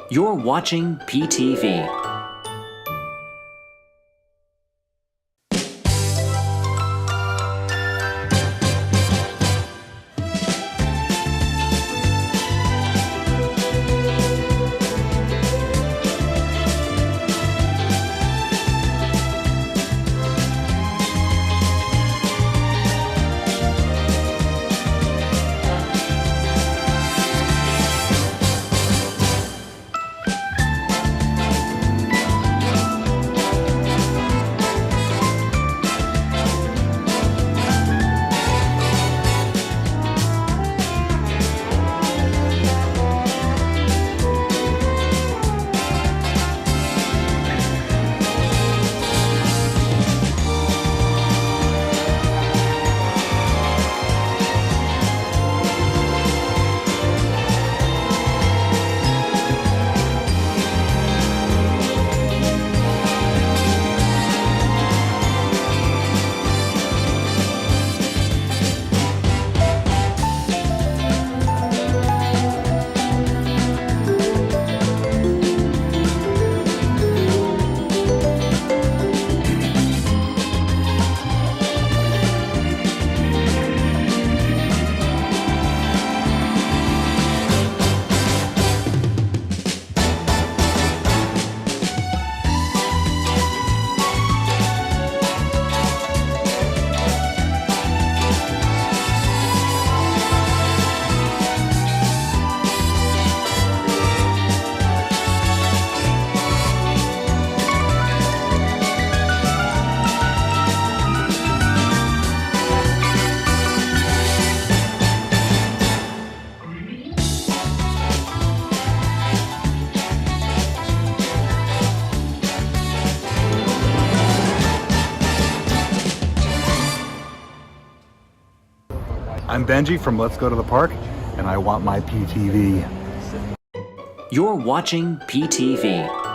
You're watching PTV. I'm Benji from Let's Go to the Park, and I want my PTV. You're watching PTV.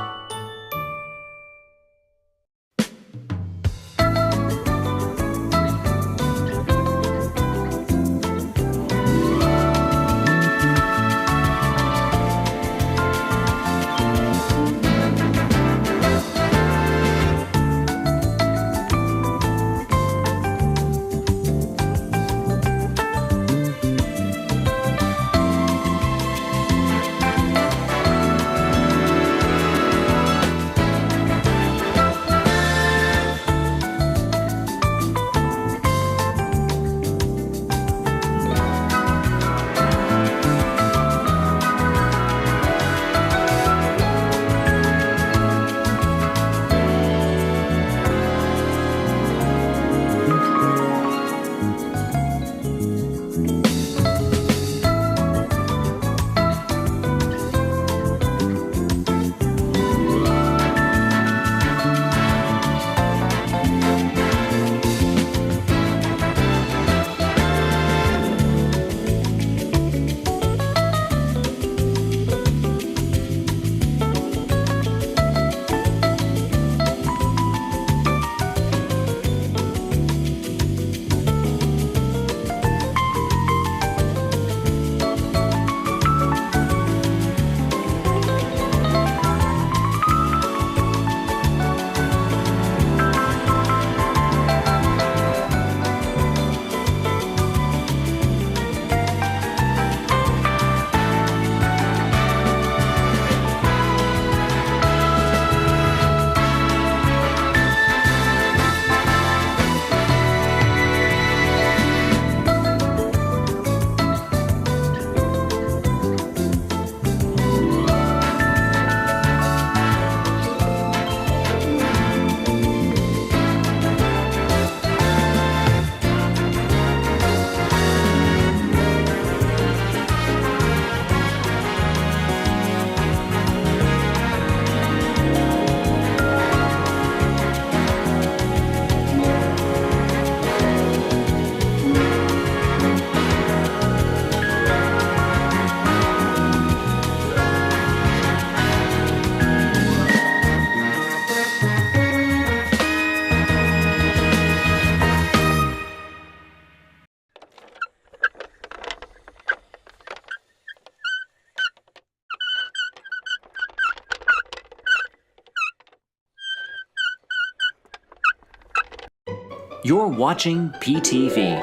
You're watching PTV.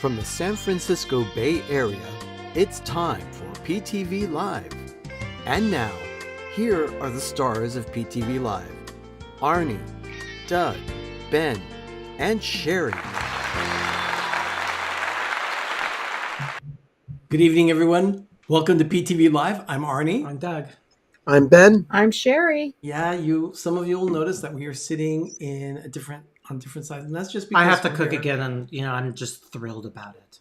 From the San Francisco Bay Area, it's time for PTV Live. And now, here are the stars of PTV Live: Arnie, Doug, Ben, and Sherry. Good evening, everyone. Welcome to PTV Live. I'm Arnie. I'm Doug. I'm Ben. I'm Sherry. Yeah, some of you will notice that we are sitting on different sides, and that's just because I have to we're cook here. again, and I'm just thrilled about it.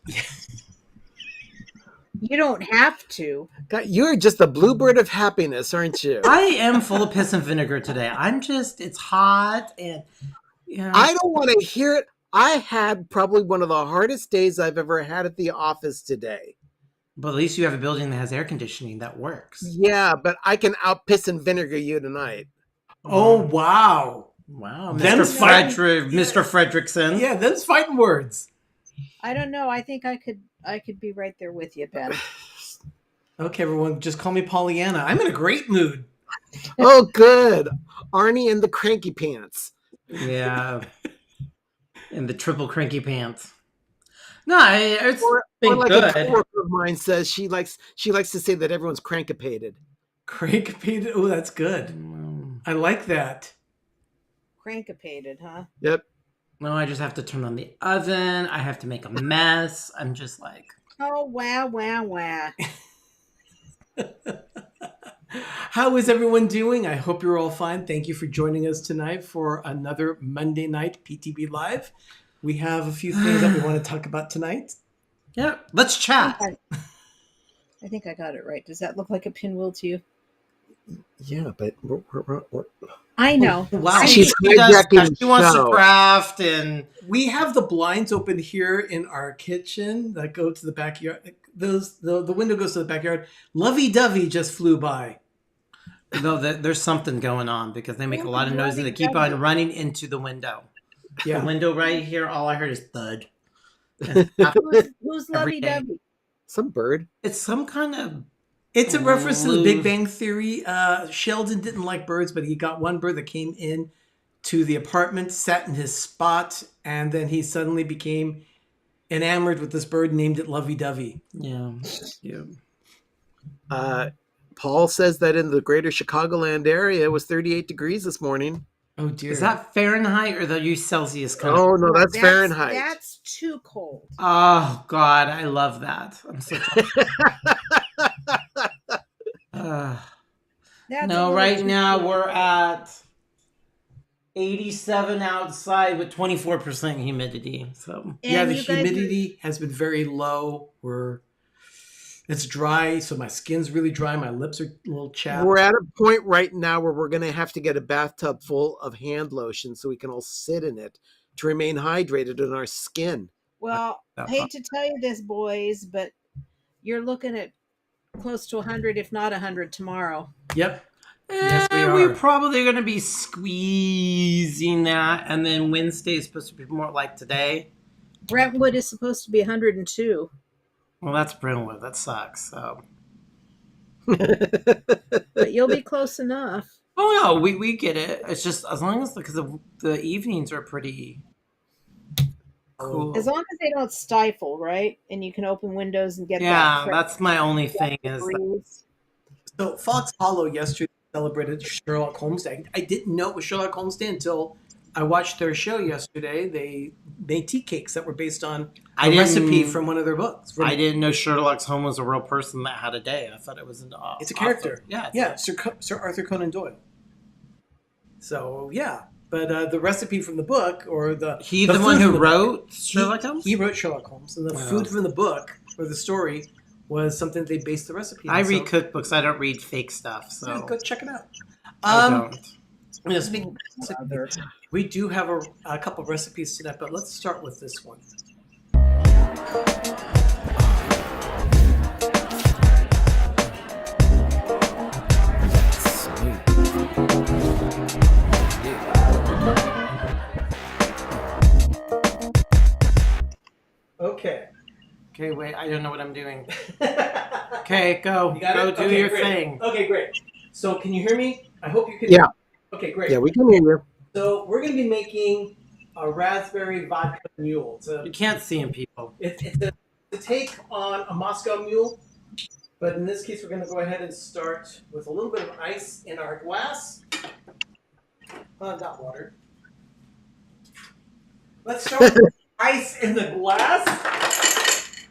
You don't have to. God, you're just a bluebird of happiness, aren't you? I am full of piss and vinegar today. It's hot, and I don't want to hear it. I had probably one of the hardest days I've ever had at the office today. But at least you have a building that has air conditioning that works. Yeah, but I can out piss and vinegar you tonight. Oh, wow. Wow, Them's Mr. fighting- Mr. Fredrickson. Yeah, them's fighting words. I don't know. I think I could be right there with you, Ben. Okay, everyone, just call me Pollyanna. I'm in a great mood. Oh, good. Arnie and the cranky pants. Yeah. And the triple cranky pants. No, it's been Or like good. a coworker of mine says, she likes to say that everyone's crankipated. Crankipated. Oh, that's good. I like that. Crankipated, huh? Yep. No, I just have to turn on the oven. I have to make a mess. I'm just like... Oh, wow. How is everyone doing? I hope you're all fine. Thank you for joining us tonight for another Monday night PTV Live. We have a few things that we want to talk about tonight. Yeah, let's chat. I think I got it right. Does that look like a pinwheel to you? Yeah, but we're... I know. Wow. She She's does hijacking that. the She wants to show. craft, and We have the blinds open here in our kitchen that go to the backyard. The window goes to the backyard. Lovey-dovey just flew by. no, there's something going on because they make a lot of noise and they keep on running into the window. Yeah. The window right here, all I heard is thud. Who's Every day. lovey-dovey? Some bird. It's some kind of... It's a reference to the Big Bang Theory. Sheldon didn't like birds, but he got one bird that came in to the apartment, sat in his spot, and then he suddenly became enamored with this bird, named it Lovey-dovey. Yeah. Paul says that in the greater Chicagoland area, it was 38 degrees this morning. Oh dear. Is that Fahrenheit or the you Celsius kind Oh, no, that's Fahrenheit. That's too cold. Oh, God, I love that. I'm so... That's a No, little right too now cold. we're at 87 outside with 24% humidity. So Yeah, And the you guys are- humidity has been very low. It's dry, so my skin's really dry. My lips are a little chapped. We're at a point right now where we're going to have to get a bathtub full of hand lotion so we can all sit in it to remain hydrated in our skin. Well, hate to tell you this, boys, but you're looking at close to 100, if not 100 tomorrow. Yep. Yes, we we're are. probably going to be squeezing that. And then Wednesday is supposed to be more like today. Brentwood is supposed to be 102. Well, that's Brentwood. That sucks. So. But you'll be close enough. Oh, no, we get it. It's just as long as because the evenings are pretty cool. As long as they don't stifle, right? And you can open windows and get Yeah, that that's my only thing is that, breeze. So Fox Hollow yesterday celebrated Sherlock Holmes Day. I didn't know it was Sherlock Holmes Day until I watched their show yesterday. They made tea cakes that were based on a recipe from one of their books. I didn't know Sherlock Holmes was a real person that had a day. I thought it was an It's a character. Yeah, Yeah, Sir Arthur Conan Doyle. So yeah, but the recipe from the book, or the the food one who from the wrote book, Sherlock Holmes. He wrote Sherlock Holmes, and the food from the book or the story was something they based the recipe on. I read cookbooks. I don't read fake stuff. So Yeah, go check it out. I don't. You know, speaking of recipes, we do have a couple of recipes tonight, but let's start with this one. Okay. Okay, wait. I don't know what I'm doing. Okay, go. You got Go it? do Okay, your great. thing. Okay, great. So can you hear me? I hope you can. Yeah. Okay, great. Yeah, we can hear you. So we're going to be making a raspberry vodka mule. You can't see him, people. It's a take on a Moscow mule, but in this case, we're going to go ahead and start with a little bit of ice in our glass. Not water. Let's start with ice in the glass.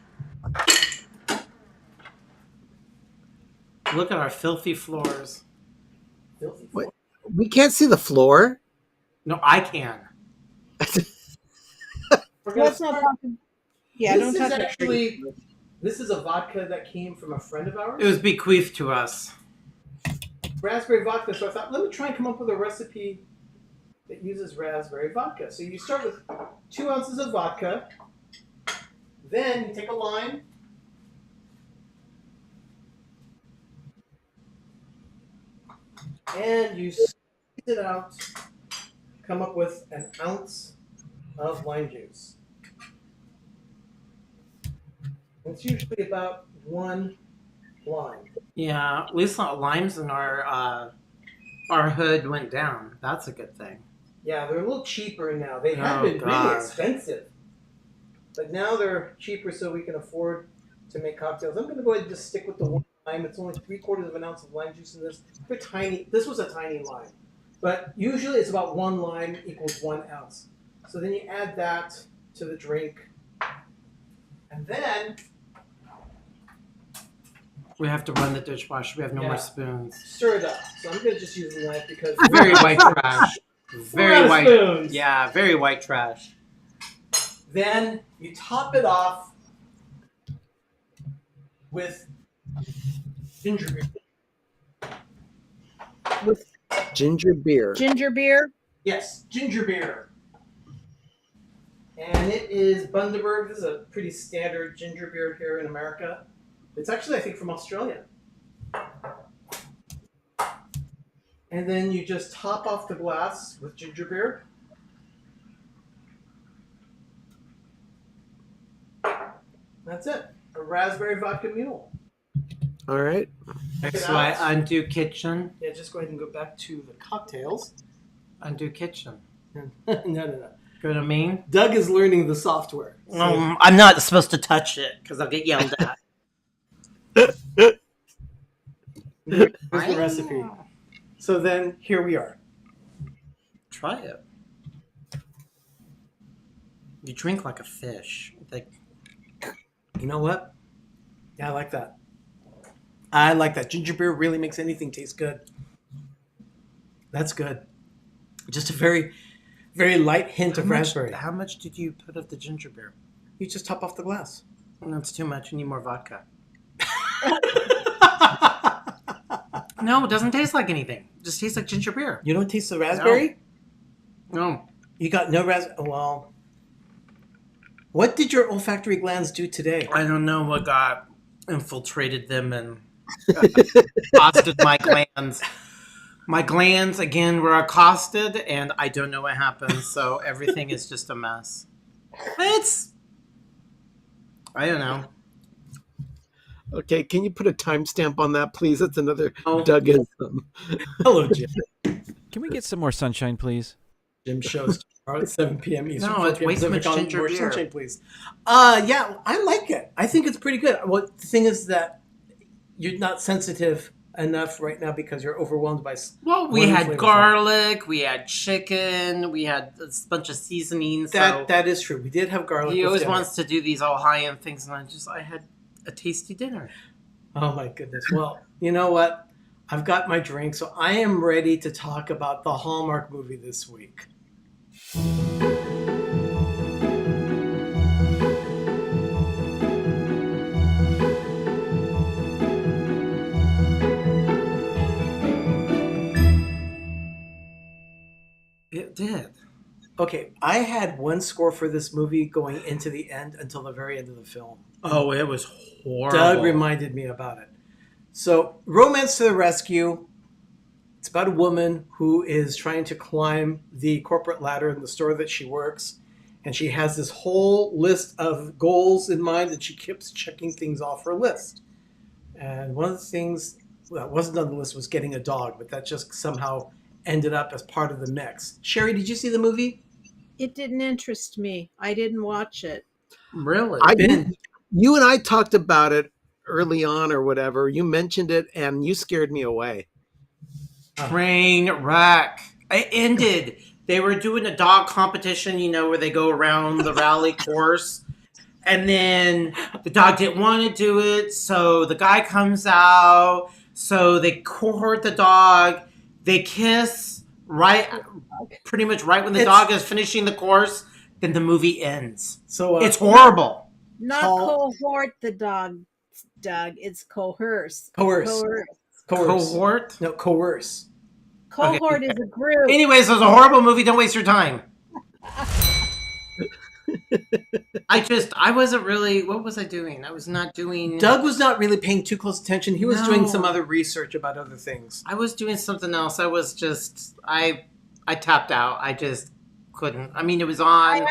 Look at our filthy floors. Filthy What? floor. We can't see the floor. No, I can. We're gonna Let's not start- talk. Yeah, This don't is talk about actually this is a vodka that came from a friend of ours. It was bequeathed to us. Raspberry vodka. So I thought, let me try and come up with a recipe that uses raspberry vodka. So you start with 2 ounces of vodka. Then you take a lime. And you squeeze it out. Come up with an ounce of lime juice. It's usually about 1 lime. Yeah, at least not limes in our hood went down. That's a good thing. Yeah, they're a little cheaper now. They have Oh, been really God. expensive. But now they're cheaper so we can afford to make cocktails. I'm going to go ahead and just stick with the 1 lime. It's only 3/4 of an ounce of lime juice in this. They're tiny. This was a tiny lime. But usually it's about 1 lime equals 1 ounce. So then you add that to the drink. And then We have to run the dishwasher. We have no Yeah. more spoons. stir it up. So I'm going to just use the knife because Very white trash. We're out Very of white. spoons. Yeah, very white trash. Then you top it off with ginger beer. Ginger beer. ginger beer. Yes, ginger beer. And it is Bundaberg. This is a pretty standard ginger beer here in America. It's actually, I think, from Australia. And then you just top off the glass with ginger beer. That's it. A raspberry vodka mule. All right. So I undo kitchen. Yeah, just go ahead and go back to the cocktails. Undo kitchen. No. Go to main. Doug is learning the software. So I'm not supposed to touch it because I'll get yelled at. here's the recipe. So then here we are. Try it. You drink like a fish. Like, You know what? Yeah, I like that. I like that. Ginger beer really makes anything taste good. That's good. Just a very, very light hint of raspberry. How much did you put of the ginger beer? You just top off the glass. That's too much. You need more vodka. No, it doesn't taste like anything. It just tastes like ginger beer. You don't taste the raspberry? No. You got no raspberry? Well, what did your olfactory glands do today? I don't know what got infiltrated them and accosted my glands. My glands, again, were accosted, and I don't know what happened, so everything is just a mess. I don't know. Okay, can you put a timestamp on that, please? That's another Oh. Dougism. Hello, Jim. Can we get some more sunshine, please? Jim shows tomorrow at 7 p.m. Eastern. No, 4 it's p.m. way too much Pacific. ginger More beer. sunshine, please. Yeah, I like it. I think it's pretty good. Well, the thing is that you're not sensitive enough right now because you're overwhelmed by. Well, we one had flavor. garlic, we had chicken, we had a bunch of seasonings. That is true. We did have garlic. He with always dinner. wants to do these all high-end things, and I had a tasty dinner. Oh my goodness. Well, you know what? I've got my drink, so I am ready to talk about the Hallmark movie this week. It did. Okay, I had one score for this movie going into the end until the very end of the film. Oh, it was horrible. Doug reminded me about it. So, Romance to the Rescue. It's about a woman who is trying to climb the corporate ladder in the store that she works. And she has this whole list of goals in mind and she keeps checking things off her list. And one of the things that wasn't on the list was getting a dog, but that just somehow ended up as part of the mix. Sherry, did you see the movie? It didn't interest me. I didn't watch it. Really? Ben, You and I talked about it early on or whatever. You mentioned it and you scared me away. Train wreck. It ended. They were doing a dog competition, where they go around the rally course. And then the dog didn't want to do it. So the guy comes out. So they cohort the dog. They kiss pretty much right when the dog is finishing the course. Then the movie ends. So It's horrible. Not cohort the dog, Doug. It's coerce. Coerce. Cohort? No, coerce. Cohort is a group. Anyways, it was a horrible movie. Don't waste your time. I wasn't really, what was I doing? I was not doing. Doug was not really paying too close attention. He was No. doing some other research about other things. I was doing something else. I was just, I tapped out. I just couldn't. I mean, it was on. I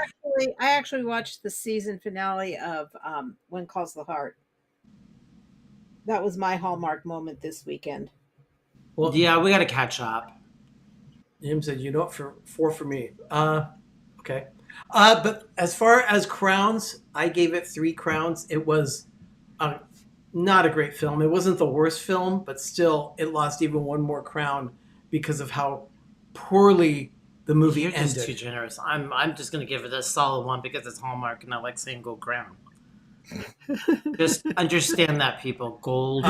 actually watched the season finale of When Calls the Heart. That was my Hallmark moment this weekend. Well, Yeah, we got to catch up. Jim said, for 4 for me. Okay. But as far as crowns, I gave it 3 crowns. It was not a great film. It wasn't the worst film, but still, it lost even one more crown because of how poorly the movie You're ended. just too generous. I'm just going to give it a solid 1 because it's Hallmark and I like saying gold crown. Just understand that, people. Gold.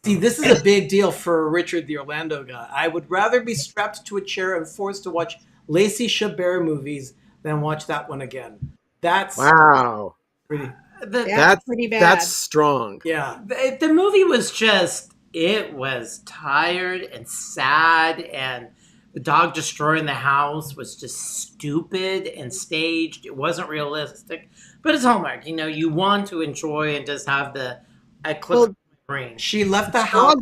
See, this is a big deal for Richard, the Orlando guy. I would rather be strapped to a chair and forced to watch Lacey Chabert movies than watch that one again. That's Wow. pretty. That's pretty bad. That's strong. Yeah. The movie was just, it was tired and sad, and the dog destroying the house was just stupid and staged. It wasn't realistic, but it's Hallmark. You want to enjoy and just have the clip of my brain. She left the house.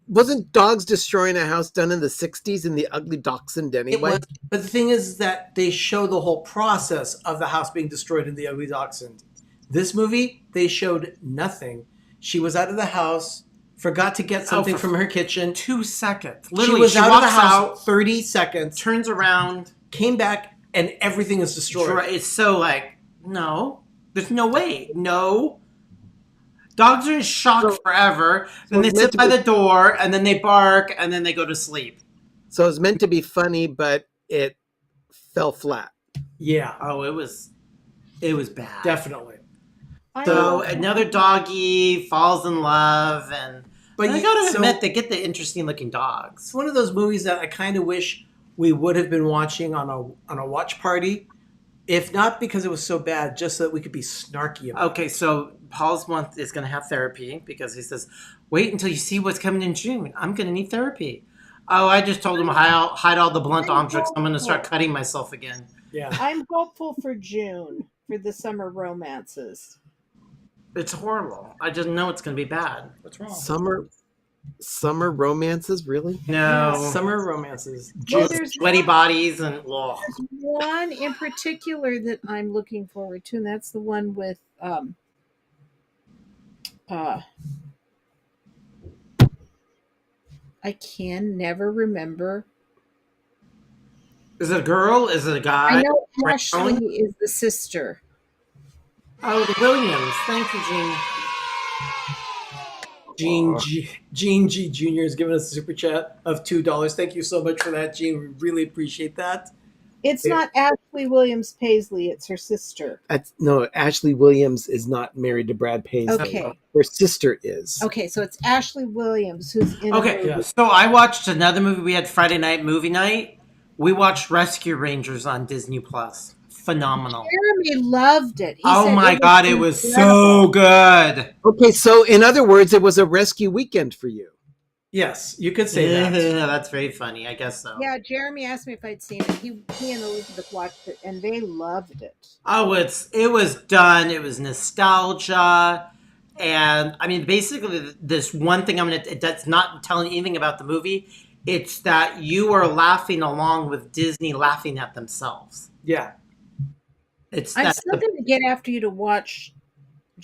Wasn't Dogs Destroying a House done in the 60s in The Ugly Dachshund anyway? It was, but the thing is that they show the whole process of the house being destroyed in The Ugly Dachshund. This movie, they showed nothing. She was out of the house, forgot to get something from her kitchen. 2 seconds. She Literally, was out of the walks house out, 30 seconds, turns around. came back, and everything is destroyed. It's so like, no, there's no way. No. Dogs are in shock forever. Then they sit by the door, and then they bark, and then they go to sleep. So it was meant to be funny, but it fell flat. Yeah, Oh, it was bad. definitely. So another doggy falls in love, but I gotta so- admit, they get the interesting looking It's dogs. one of those movies that I kind of wish we would have been watching on a watch party, if not because it was so bad, just so that we could be snarky about it. Okay, so Paul's month is going to have therapy because he says, wait until you see what's coming in June. I'm going to need therapy. Oh, I just told him hide all the blunt objects. I'm going to start cutting myself again. Yeah. I'm hopeful for June for the summer romances. It's horrible. I just know it's going to be bad. What's wrong? Summer romances, really? No. Summer romances. Well, there's Sweaty bodies and one in particular that I'm looking forward to, and that's the one with I can never remember. Is it a girl? Is it a guy? I know Brown? Ashley is the sister. Oh, the Williams. Thank you, Gene. Gene G Jr. has given us a super chat of $2. Thank you so much for that, Gene. We really appreciate that. It's not Ashley Williams Paisley, it's her sister. No, Ashley Williams is not married to Brad Paisley. Okay. Her sister is. Okay, so it's Ashley Williams who's in Okay, a movie. so I watched another movie. We had Friday night movie night. We watched Rescue Rangers on Disney Plus. Phenomenal. Jeremy loved it. He Oh said my God, it was incredible. so good. Okay, so in other words, it was a rescue weekend for you. Yes, you could say that. That's very funny. I guess so. Yeah, Jeremy asked me if I'd seen it. He and Elizabeth watched it, and they loved it. Oh, it was done. It was nostalgia. And I mean, basically, this one thing that's not telling anything about the movie. It's that you are laughing along with Disney laughing at themselves. Yeah. It's I'm that still going to get after you to watch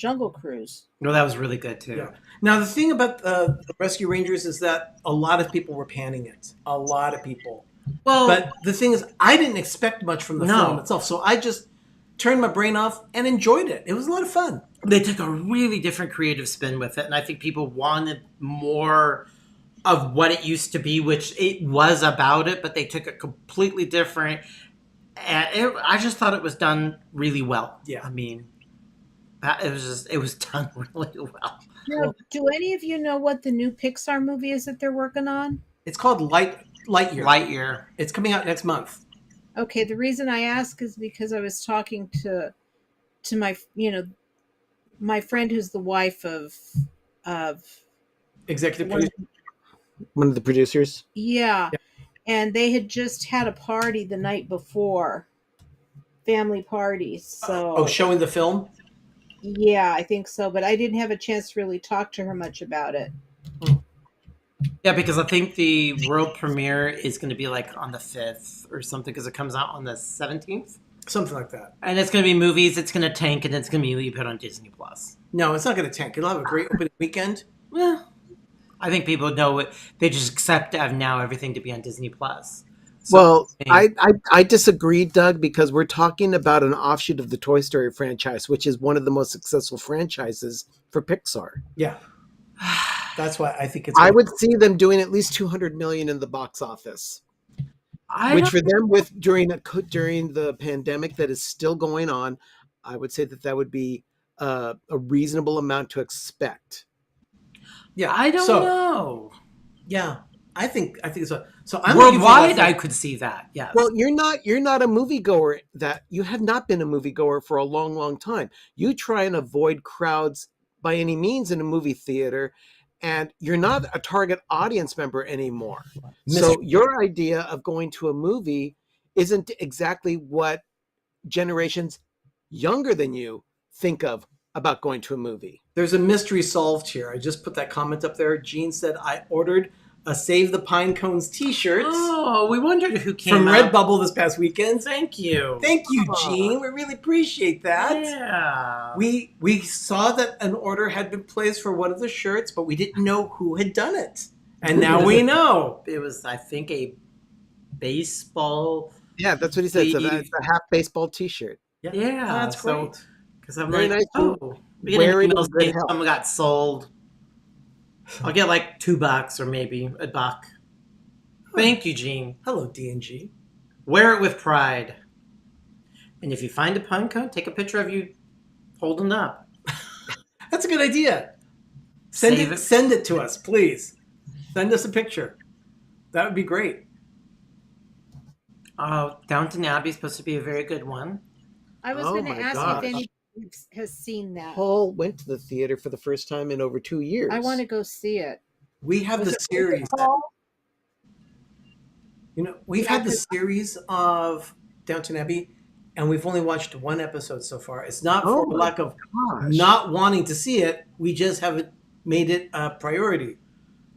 Jungle Cruise. No, that was really good too. Yeah. Now the thing about the Rescue Rangers is that a lot of people were panning it. A lot of people. Well, But the thing is, I didn't expect much from the No. film itself, so I just turned my brain off and enjoyed it. It was a lot of fun. they took a really different creative spin with it, and I think people wanted more of what it used to be, which it was about it, but they took it completely different. And I just thought it was done really well. Yeah. I mean, it was done really well. Now, do any of you know what the new Pixar movie is that they're working on? It's called Lightyear. Lightyear. It's coming out next month. Okay, the reason I ask is because I was talking to my my friend who's the wife of Executive one, producer. One of the producers. yeah, and they had just had a party the night before, family party. So Oh, showing the film? yeah, I think so, but I didn't have a chance to really talk to her much about it. Yeah, because I think the world premiere is going to be like on the 5th or something, because it comes out on the 17th. Something like that. And it's going to be movies, it's going to tank, and it's going to be put on Disney+. Plus. No, it's not going to tank. It'll have a great opening weekend. Well, I think people know it. They just accept now everything to be on Disney+. Plus. So, Well, I disagree, Doug, because we're talking about an offshoot of the Toy Story franchise, which is one of the most successful franchises for Pixar. Yeah. That's why I think it's... I would see them doing at least $200 million in the box office, which for them, during the pandemic that is still going on, I would say that would be a reasonable amount to expect. Yeah, I don't know. Yeah, I think so. So I'm looking for Worldwide, that I film. could see that. Yes. Well, you're not a moviegoer. That you have not been a moviegoer for a long, long time. You try and avoid crowds by any means in a movie theater, and you're not a target audience member anymore. So your idea of going to a movie isn't exactly what generations younger than you think of about going to a movie. There's a mystery solved here. I just put that comment up there. Gene said I ordered a Save the Pine Cones t-shirt Oh, we wondered who came from out. Redbubble this past weekend. Thank you. Thank you, Gene. We really appreciate that. Yeah. We saw that an order had been placed for one of the shirts, but we didn't know who had done it. And now we know. It was, I think, a baseball. Yeah, that's what he said. It's a half baseball T-shirt. Yeah, that's so, great. because I'm Very like, nice. oh, we get Wear an it email in good saying health. someone got sold. I'll get like $2 or maybe $1. Thank you, Gene. Hello, D&G. Wear it with pride. And if you find a pine cone, take a picture of you holding it up. That's a good idea. Save it. Send it to us, please. Send us a picture. That would be great. Downton Abbey is supposed to be a very good one. I was Oh going to my ask gosh. if anyone has seen that. Paul went to the theater for the first time in over 2 years. I want to go see it. We have the series. We've had the series of Downton Abbey, and we've only watched one episode so far. It's not for my lack of gosh. not wanting to see it. We just haven't made it a priority.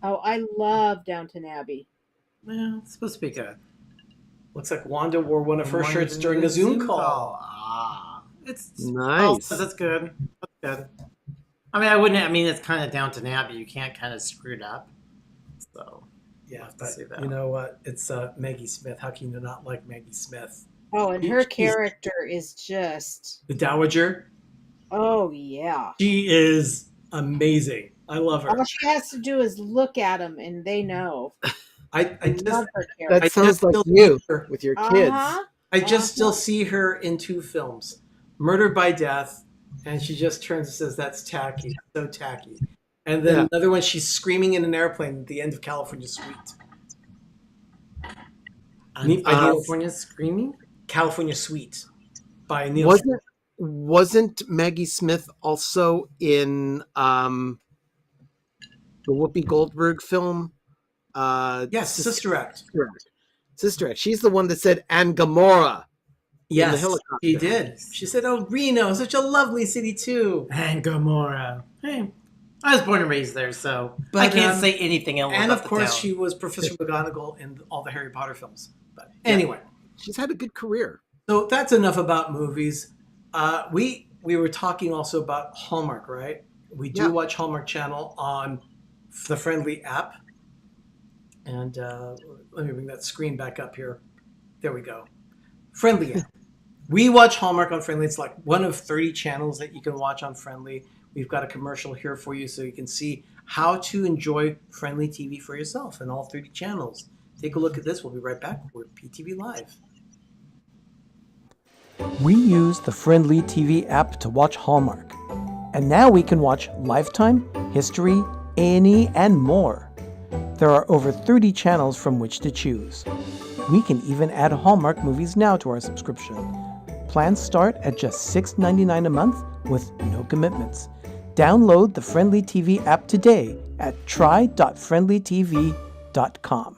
Oh, I love Downton Abbey. Well, it's supposed to be good. Looks like Wanda wore one of her shirts during a Zoom call. It's Nice. Oh, that's good. That's good. I mean, it's kind of Downton Abbey. You can't kind of screw it up. So, Yeah, have to but see that. you know what? It's Maggie Smith. How can you not like Maggie Smith? Oh, and her character is just, The Dowager. oh, yeah. She is amazing. I love her. All she has to do is look at them, and they know. I Love just her That character. I sounds just like still you see her. with your kids. Uh-huh. I just still see her in 2 films, Murdered by Death, and she just turns and says, "That's tacky, so tacky." And then Yeah. another one, she's screaming in an airplane at the end of California Suite. California Screaming? California Suite by Neil. Wasn't Maggie Smith also in the Whoopi Goldberg film? Yes, Sister Act. Sister Act. She's the one that said "and Gomorrah." Yes, helicopter. she did. She said, "Oh, Reno, such a lovely city too." And Gomorrah. Hey, I was born and raised there, so But, I can't say anything else. And about of the course, town. she was Professor McGonagall in all the Harry Potter films. But anyway, She's had a good career. so that's enough about movies. We we were talking also about Hallmark, right? We do watch Hallmark Channel on the Friendly app. And let me bring that screen back up here. There we go. Friendly app. We watch Hallmark on Friendly. It's like one of 30 channels that you can watch on Friendly. We've got a commercial here for you so you can see how to enjoy Friendly TV for yourself and all 30 channels. Take a look at this. We'll be right back with PTV Live. We use the Friendly TV app to watch Hallmark. And now we can watch Lifetime, History, A&E, and more. There are over 30 channels from which to choose. We can even add Hallmark movies now to our subscription. Plans start at just $6.99 a month with no commitments. Download the Friendly TV app today at try.friendlytv.com.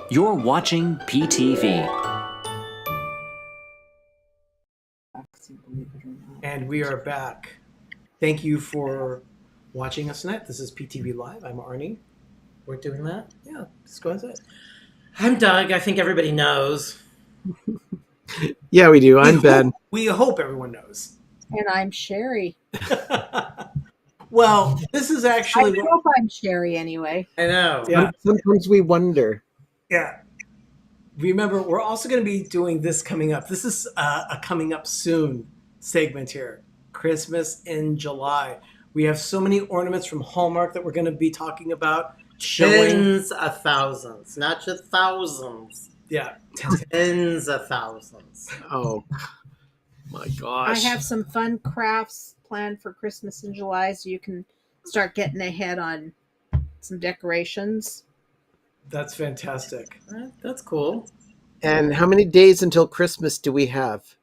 You're watching PTV. And we are back. Thank you for watching us tonight. This is PTV Live. I'm Arnie. We're doing that? Yeah, just go ahead. I'm Doug. I think everybody knows. Yeah, we do. I'm Ben. We hope everyone knows. And I'm Sherry. Well, this is actually... I hope I'm Sherry anyway. I know. Yeah. Sometimes we wonder. Yeah. Remember, we're also going to be doing this coming up. This is a coming up soon segment here. Christmas in July. We have so many ornaments from Hallmark that we're going to be talking about. Tens of thousands, not just thousands. Yeah. Tens of thousands. Oh, my I gosh. have some fun crafts planned for Christmas in July, so you can start getting ahead on some decorations. That's fantastic. That's cool. And how many days until Christmas do we have?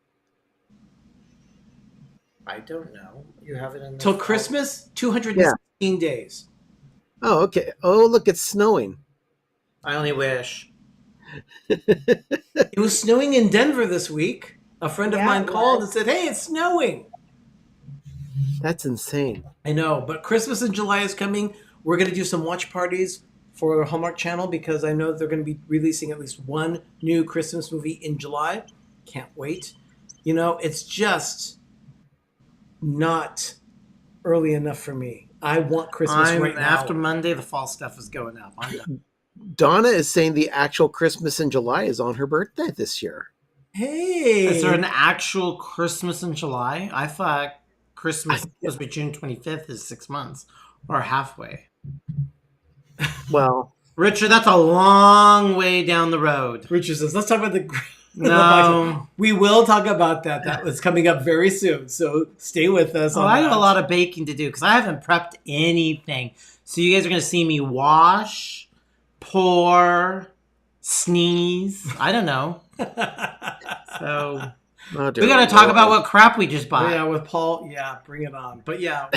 I don't know. You have it in Till Christmas, 216 days. Oh, okay. Oh, look, it's snowing. I only wish. It was snowing in Denver this week. A friend of mine called and said, hey, it's snowing. That's insane. I know, but Christmas in July is coming. We're going to do some watch parties for Hallmark Channel because I know they're going to be releasing at least one new Christmas movie in July. Can't wait. You know, it's just not early enough for me. I want Christmas right now. After Monday, the fall stuff is going up. I'm done. Donna is saying the actual Christmas in July is on her birthday this year. Hey! Is there an actual Christmas in July? I thought Christmas was be June 25th is 6 months or halfway. Well, Richard, that's a long way down the road. Richard says, let's talk about the... No. We will talk about that. That was coming up very soon. So stay with us. Well, I have a lot of baking to do because I haven't prepped anything. So you guys are going to see me wash, pour, sneeze. I don't know. So we got to talk about what crap we just bought. Yeah, with Paul. Yeah, bring it on. But yeah.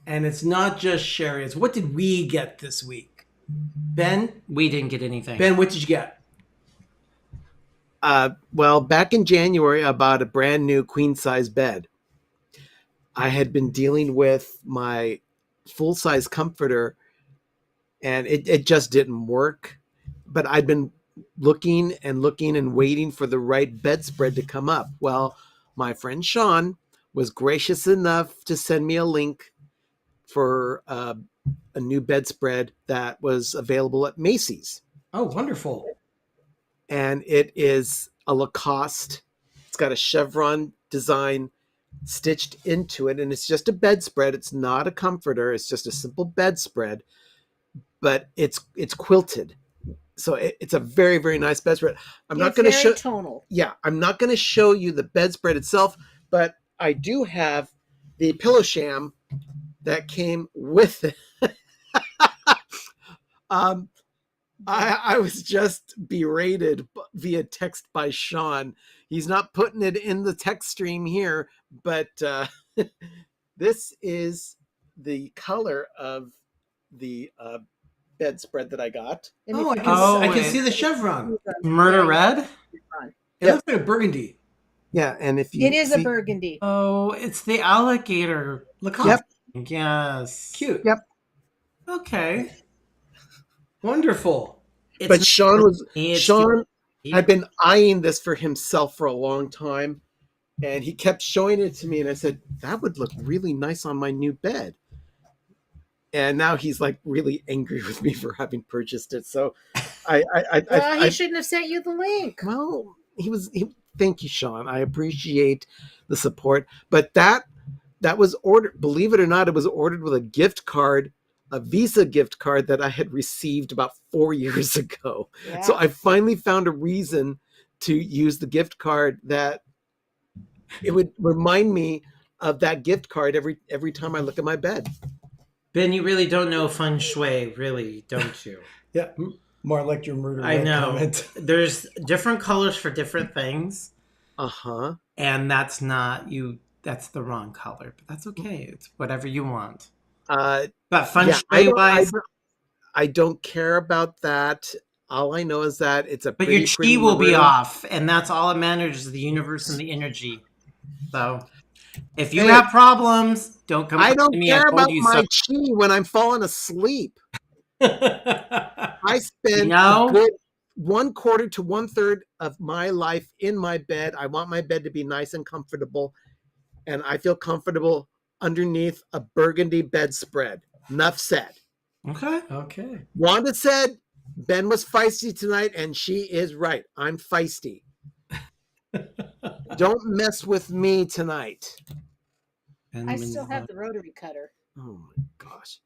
And it's not just Sherry. It's what did we get this week? Ben? We didn't get anything. Ben, what did you get? Well, back in January, I bought a brand new queen-size bed. I had been dealing with my full-size comforter, and it just didn't work. But I'd been looking and waiting for the right bedspread to come up. Well, my friend Sean was gracious enough to send me a link for a new bedspread that was available at Macy's. Oh, wonderful. And it is a Lacoste. It's got a chevron design stitched into it, and it's just a bedspread. It's not a comforter. It's just a simple bedspread, but it's quilted. So it's a very, very nice bedspread. I'm not going to show tonal. Yeah, I'm not going to show you the bedspread itself, but I do have the pillow sham that came with it. I was just berated via text by Sean. He's not putting it in the text stream here, but this is the color of the bedspread that I got. And Oh, if I you can see the chevron. Murder Red? It looks like a burgundy. Yeah, and if you It is see, a burgundy. Oh, it's the alligator. Lacoste. Yep. Yes. Cute. Yep. Okay. Wonderful. But Sean it's had been eyeing this for himself for a long time, and he kept showing it to me, and I said that would look really nice on my new bed. And now he's like really angry with me for having purchased it. So He shouldn't have sent you the link. Well, thank you, Sean. I appreciate the support. But that was ordered, believe it or not, it was ordered with a gift card, a Visa gift card that I had received about 4 years ago. Yeah. So I finally found a reason to use the gift card that it would remind me of that gift card every time I look at my bed. Ben, you really don't know feng shui, really, don't you? Yeah, more like your murder. I Red know. comment. There's different colors for different things. Uh-huh. And that's not you. That's the wrong color, but that's okay. It's whatever you want. But feng shui wise, I don't care about that. All I know is that it's a but pretty, your chi pretty will be maroon. off, and that's all that matters is the universe and the energy. So, if you Hey, have problems, don't come. I don't to me. care I told about you my so. chi when I'm falling asleep. I spend No. a good 1/4 to 1/3 of my life in my bed. I want my bed to be nice and comfortable, and I feel comfortable underneath a burgundy bedspread. Enough said. Okay. Wanda said Ben was feisty tonight, and she is right. I'm feisty. Don't mess with me tonight. I still have the rotary cutter. Oh my gosh.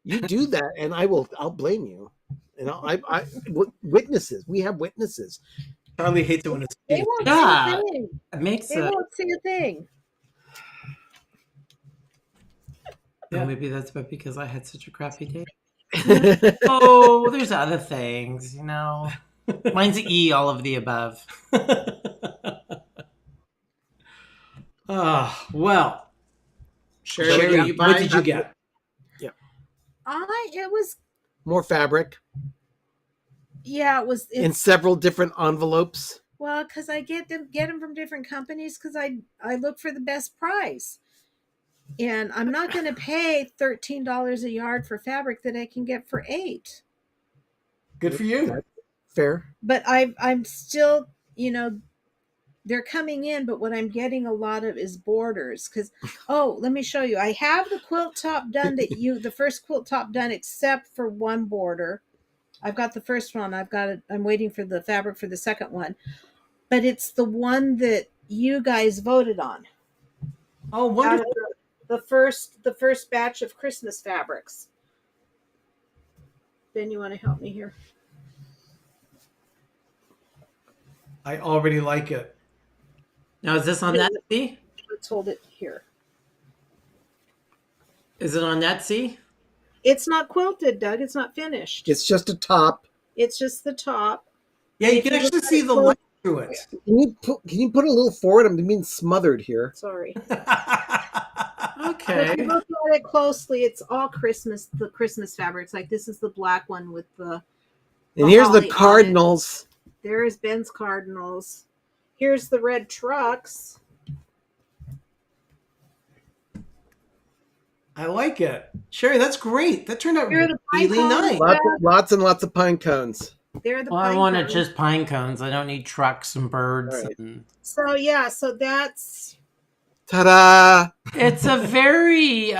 You do that, and I'll blame you. And witnesses. We have witnesses. Charlie hates it when it's. They won't Yeah. see a thing. It makes They it. won't see a thing. Oh, maybe that's because I had such a crappy day. Oh, there's other things, you know. Mine's E, all of the above. Well. Sherry, What did you get? It was More fabric it was in several different envelopes. well, because I get them from different companies because I look for the best price. And I'm not going to pay $13 a yard for fabric that I can get for $8. Good for you. Fair. But I'm still, they're coming in, but what I'm getting a lot of is borders. Because let me show you. I have the quilt top done the first quilt top done, except for one border. I've got the first one. I'm waiting for the fabric for the second one, but it's the one that you guys voted on. Oh, wonderful. The first batch of Christmas fabrics. Ben, you want to help me here? I already like it. Now, is this on Etsy? Let's hold it here. Is it on Etsy? It's not quilted, Doug. It's not finished. It's just a top. It's just the top. Yeah, you can actually see the light through it. Can you put a little forward? I'm being smothered here. Sorry. Okay. If you look at it closely, it's all Christmas. The Christmas fabrics. Like this is the black one with the. And here's holly the on it. cardinals. There is Ben's cardinals. Here's the red trucks. I like it. Sherry, that's great. That turned out Here are the pine really cones. nice. Lots and lots of pine cones. They're the Well, I pine wanted cones. just pine cones. I don't need trucks and birds. Right. And... So that's. Ta-da! It's a very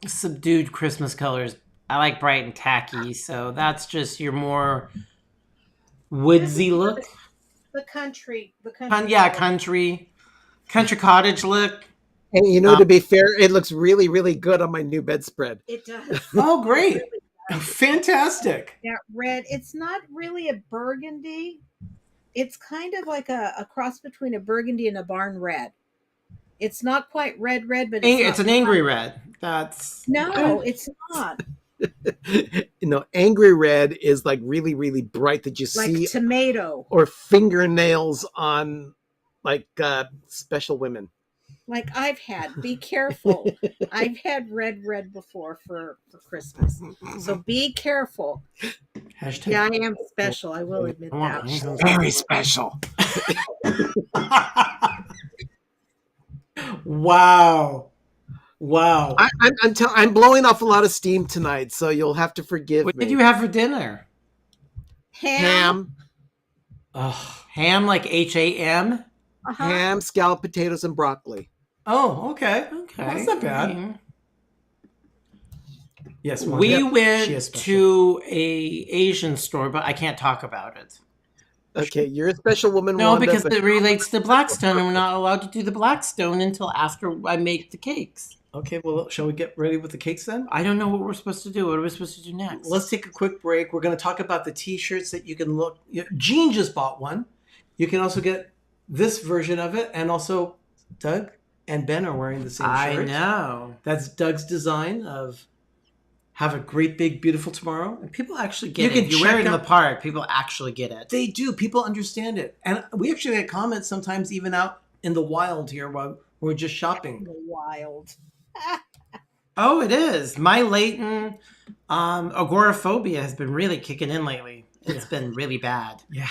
subdued Christmas colors. I like bright and tacky, so that's just your more woodsy look. The country. Country cottage look. And to be fair, it looks really, really good on my new bedspread. It does. Oh, great. Fantastic. That red. It's not really a burgundy. It's kind of like a cross between a burgundy and a barn red. It's not quite red, but It's not an angry red. That's No, it's not. Angry red is like really, really bright that you Like see, tomato. or fingernails on like special women. Like I've had. Be careful. I've had red before for Christmas. So be careful. Hashtag. Yeah, I am special. I will admit that. Very special. Wow. I'm blowing off a lot of steam tonight, so you'll have to forgive What me. did you have for dinner? Ham. Ham like HAM? Uh-huh. Ham, scalloped potatoes, and broccoli. Oh, okay. Okay. That's not bad. Mhm. Yes, Mom. We Yep, she went is special. to a Asian store, but I can't talk about it. Okay, you're a special woman, No, Wanda, because but it relates to Blackstone, and we're not allowed to do the Blackstone until after I make the cakes. Okay, well, shall we get ready with the cakes then? I don't know what we're supposed to do. What are we supposed to do next? Let's take a quick break. We're going to talk about the T-shirts that you can look. Jean just bought one. You can also get this version of it, and also Doug and Ben are wearing the same shirt. I know. That's Doug's design of "Have a great big beautiful tomorrow." And people actually get You it. can If you wear it check in the out- park, people actually get it. They do. People understand it, and we actually get comments sometimes even out in the wild here while we're just shopping. Wild. Oh, it is. My latent agoraphobia has been really kicking in lately. It's been really bad. Yeah.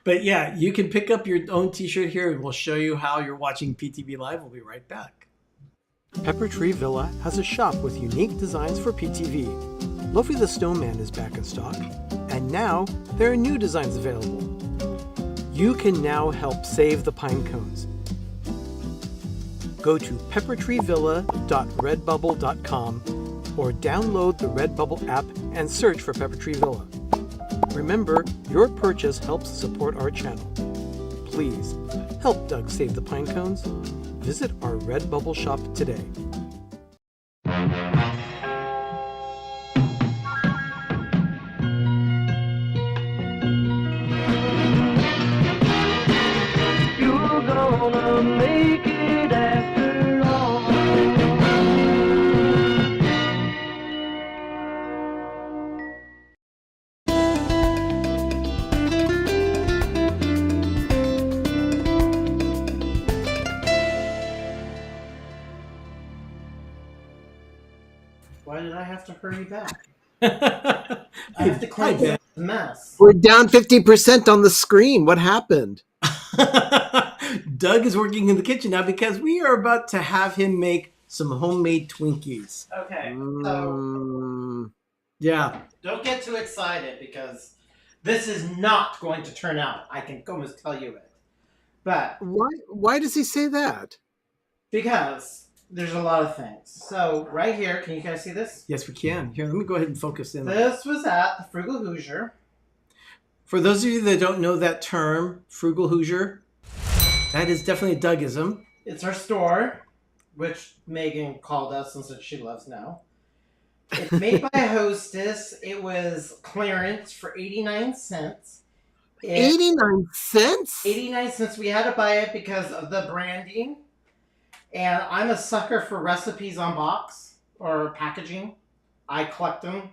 But yeah, you can pick up your own T-shirt here, and we'll show you how you're watching PTV Live. We'll be right back. Pepper Tree Villa has a shop with unique designs for PTV. Luffy the Snowman is back in stock, and now there are new designs available. You can now help save the pine cones. Go to peppertreevilla.redbubble.com or download the Redbubble app and search for Pepper Tree Villa. Remember, your purchase helps support our channel. Please, help Doug save the pine cones. Visit our Redbubble shop today. You're gonna make it after all. Why did I have to hurry back? I I have to clean Ben. this mess. We're down 50% on the screen. What happened? Doug is working in the kitchen now because we are about to have him make some homemade Twinkies. Okay, so Mm, Yeah. don't get too excited because this is not going to turn out. I can almost tell you it. But why does he say that? because there's a lot of things. So right here, can you guys see this? Yes, we can. Here, let me go ahead and focus in. This was at the Frugal Hoosier. For those of you that don't know that term, Frugal Hoosier, that is definitely a Dougism. It's our store, which Megan called us and said she loves now. It's made by a hostess. It was clearance for 89 cents. 89 cents? 89 cents. We had to buy it because of the branding. And I'm a sucker for recipes on box or packaging. I collect them.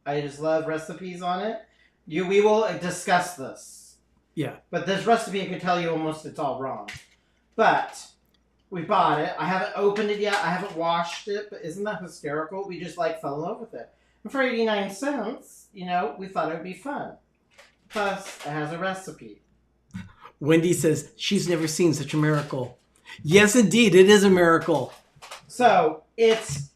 I just love recipes on it. We will discuss this. Yeah. But this recipe, I can tell you almost it's all wrong. But we bought it. I haven't opened it yet. I haven't washed it. But isn't that hysterical? We just fell in love with it. And for 89 cents, we thought it would be fun. Plus, it has a recipe. Wendy says she's never seen such a miracle. Yes, indeed, it is a miracle. So it's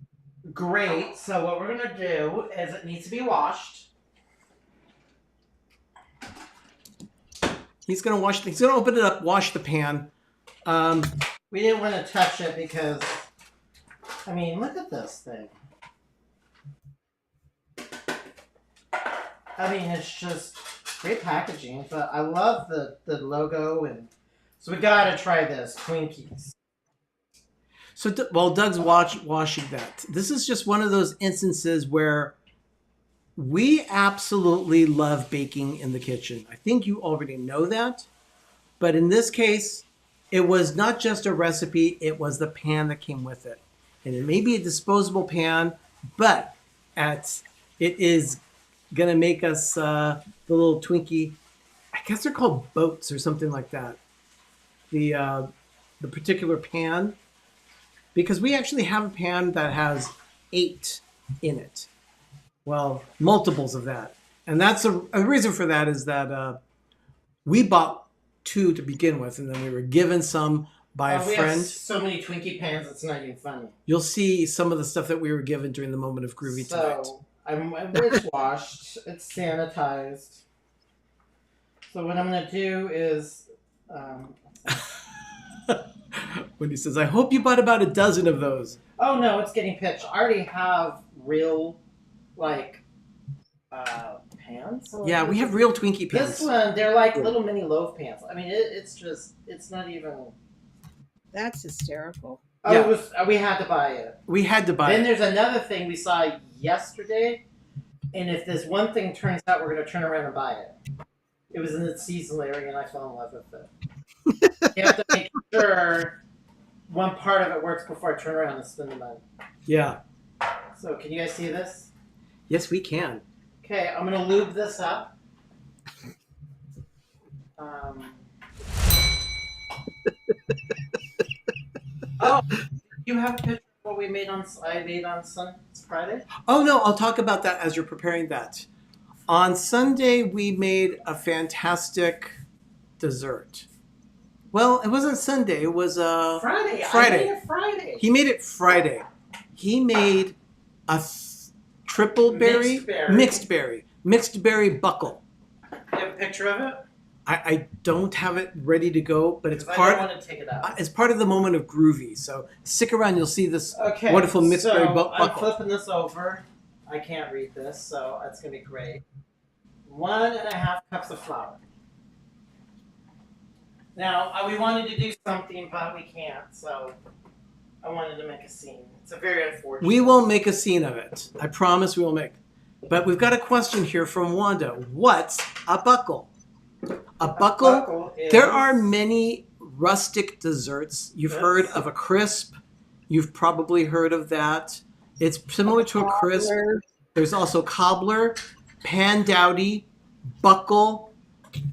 great. So what we're gonna do is it needs to be washed. He's gonna open it up, wash the pan. We didn't want to touch it because, look at this thing. It's just great packaging. But I love the logo, and so we gotta try this Twinkies. So while Doug's washing that, this is just one of those instances where we absolutely love baking in the kitchen. I think you already know that. But in this case, It was not just a recipe, it was the pan that came with it. And it may be a disposable pan, but it is going to make us the little Twinkie. I guess they're called boats or something like that. The particular pan, because we actually have a pan that has 8 in it. Well, multiples of that. And that's a reason for that is that we bought 2 to begin with, and then we were given some by a We have friend. so many Twinkie pans, it's not even funny. You'll see some of the stuff that we were given during the moment of groovy tonight. So I'm washed. It's sanitized. So what I'm gonna do is, When he says, "I hope you bought about a dozen of those." oh no, it's getting pitched. I already have real, pans. Yeah, we have real Twinkie pans. This one, they're like little mini loaf pans. I mean, it's not even. That's hysterical. Oh, Yeah. we had to buy it. We had to buy Then it. there's another thing we saw yesterday, and if this one thing turns out, we're going to turn around and buy it. It was in the seasonal area, and I fell in love with it. You have to make sure one part of it works before I turn around and spend the money. Yeah. So, can you guys see this? Yes, we can. Okay, I'm going to lube this up. Oh, you have a picture of what I made on Friday? Oh no, I'll talk about that as you're preparing that. On Sunday, we made a fantastic dessert. Well, it wasn't Sunday. It was Friday. Friday. I made it Friday. He made it Friday. He made a triple berry, mixed berry buckle. You have a picture of it? I don't have it ready to go, but it's Because I part. don't want to take it out. It's part of the moment of groovy. So stick around. You'll see this Okay, wonderful mixed berry I'm buckle. flipping this over. I can't read this, so that's going to be great. 1.5 cups of flour. Now, we wanted to do something, but we can't, so I wanted to make a scene. It's a very unfortunate. We won't make a scene of it. I promise we will make. But we've got a question here from Wanda. What's a buckle? A buckle. is- There are many rustic desserts. You've heard of a crisp. You've probably heard of that. It's similar to a crisp. There's also cobbler, pan-dowdy, buckle.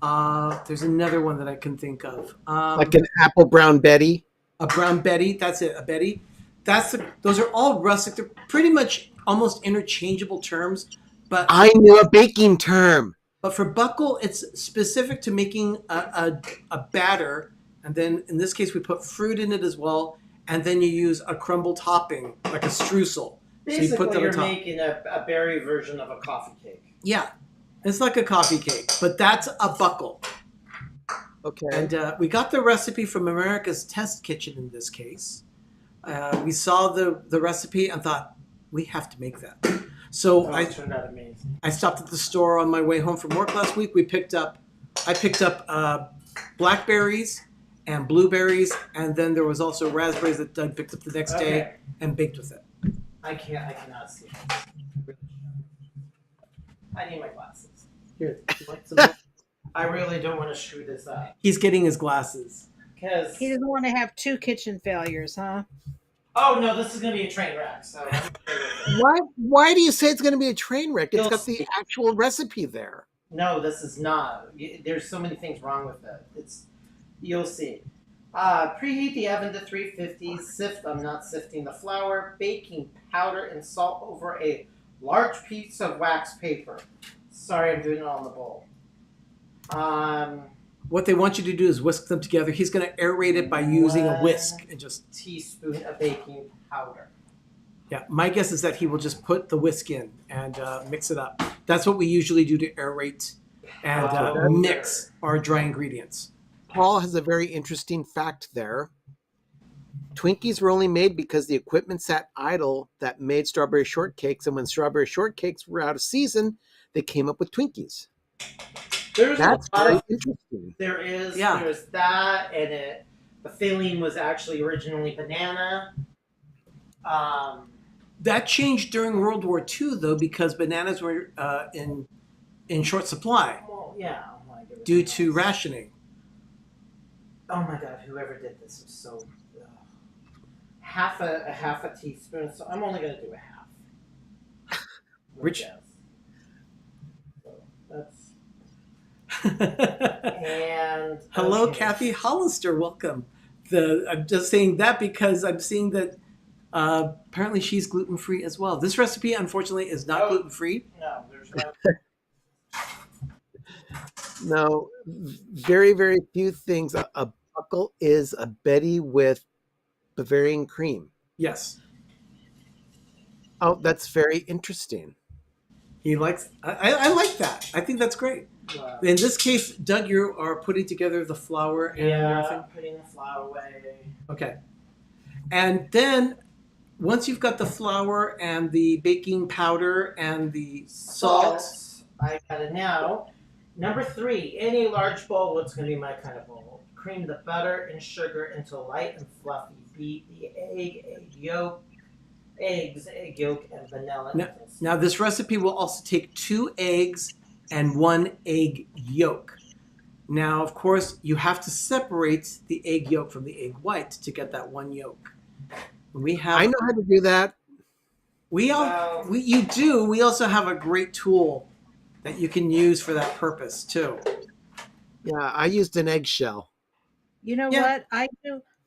There's another one that I can think of. Like an apple brown Betty. A brown Betty. That's it. A Betty. Those are all rustic. They're pretty much almost interchangeable terms. But I knew a baking term. But for buckle, it's specific to making a batter, and then in this case we put fruit in it as well, and then you use a crumble topping like a streusel. Basically, so you put that you're on top. making a berry version of a coffee cake. Yeah, it's like a coffee cake, but that's a buckle. Okay. And we got the recipe from America's Test Kitchen in this case. We saw the recipe and thought, we have to make that. So It turned out amazing. I stopped at the store on my way home from work last week. I picked up blackberries and blueberries, and then there was also raspberries that Doug picked up the next day and baked with it. I cannot see this. I need my glasses. Here, you want some? I really don't want to screw this up. He's getting his glasses. Because He doesn't want to have 2 kitchen failures, huh? oh no, this is gonna be a train wreck. So Why do you say it's going to be a train wreck? It's You'll got the see. actual recipe there. no, this is not. There's so many things wrong with it. You'll see. Preheat the oven to 350. Sift. I'm not sifting the flour. Baking powder and salt over a large piece of wax paper. Sorry, I'm doing it on the bowl. What they want you to do is whisk them together. He's going to aerate it by using a whisk and just. Teaspoon of baking powder. Yeah, my guess is that he will just put the whisk in and mix it up. That's what we usually do to aerate and mix our dry ingredients. Paul has a very interesting fact there. Twinkies were only made because the equipment sat idle that made strawberry shortcakes, and when strawberry shortcakes were out of season, they came up with Twinkies. There's That's a lot very of, interesting. there's that, and the filling was actually originally banana. That changed during World War II, though, because bananas were in short supply Well, yeah. due to rationing. Oh my god, whoever did this was so. Half a teaspoon, so I'm only going to do a half. Rich. Yes. So that's. Hello, okay. Kathy Hollister. Welcome. I'm just saying that because I'm seeing that apparently she's gluten free as well. This recipe, unfortunately, is not gluten free. No, there's no. No, very, very few things. A buckle is a Betty with Bavarian cream. Yes. Oh, that's very interesting. He likes. I like that. I think that's great. Wow. In this case, Doug, you are putting together the flour and everything. Putting the flour away. Okay. And then once you've got the flour and the baking powder and the salt, I got it now. Number 3, any large bowl, what's going to be my kind of bowl? Cream the butter and sugar until light and fluffy. Beat the egg yolk, and vanilla. Now this recipe will also take 2 eggs and 1 egg yolk. Now, of course, you have to separate the egg yolk from the egg white to get that 1 yolk. I know how to do that. You do. We also have a great tool that you can use for that purpose too. Yeah, I used an eggshell. You know what?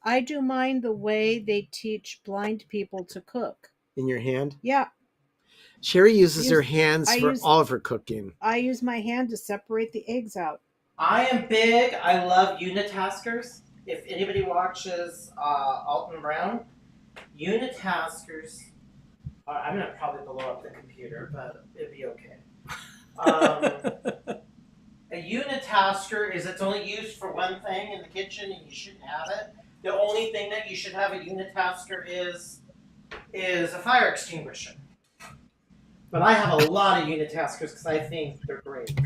I do mine the way they teach blind people to cook. In your hand? Yeah. Sherry uses her hands for all of her cooking. I use my hand to separate the eggs out. I am big. I love unitaskers. If anybody watches Alton Brown, unitaskers are, I'm going to probably blow up the computer, but it'd be okay. A unitasker is it's only used for one thing in the kitchen and you shouldn't have it. The only thing that you should have a unitasker is a fire extinguisher. But I have a lot of unitaskers because I think they're great.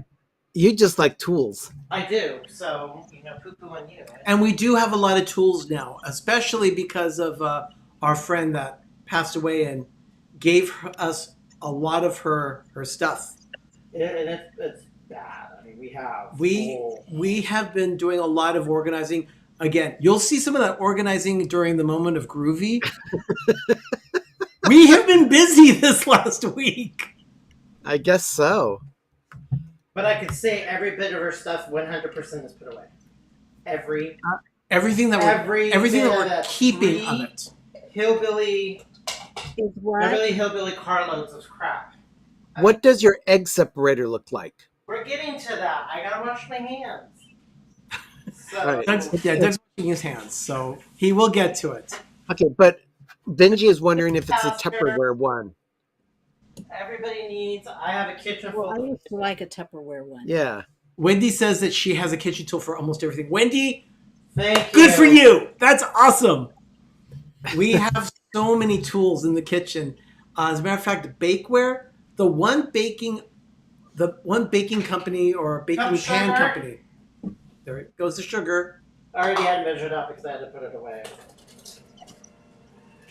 You just like tools. I do, so, poo-poo on you. And we do have a lot of tools now, especially because of our friend that passed away and gave us a lot of her stuff. And it's bad. I mean, we have been doing a lot of organizing. Again, you'll see some of that organizing during the moment of Groovy. We have been busy this last week. I guess so. But I could say every bit of her stuff 100% is put away. Everything that we're keeping of it. Hillbilly hillbilly carloads of crap. What does your egg separator look like? We're getting to that. I gotta wash my hands. So, All right. Doug's washing his hands, so he will get to it. Okay, but Benji is wondering if it's a Tupperware one. Everybody needs. I have a kitchen full. Well, I used to like a Tupperware one. Yeah. Wendy says that she has a kitchen tool for almost everything. Wendy, thank you. Good for you. That's awesome. We have so many tools in the kitchen. As a matter of fact, bakeware, the one baking company or baking pan company. There it goes the sugar. I already had measured up because I had to put it away.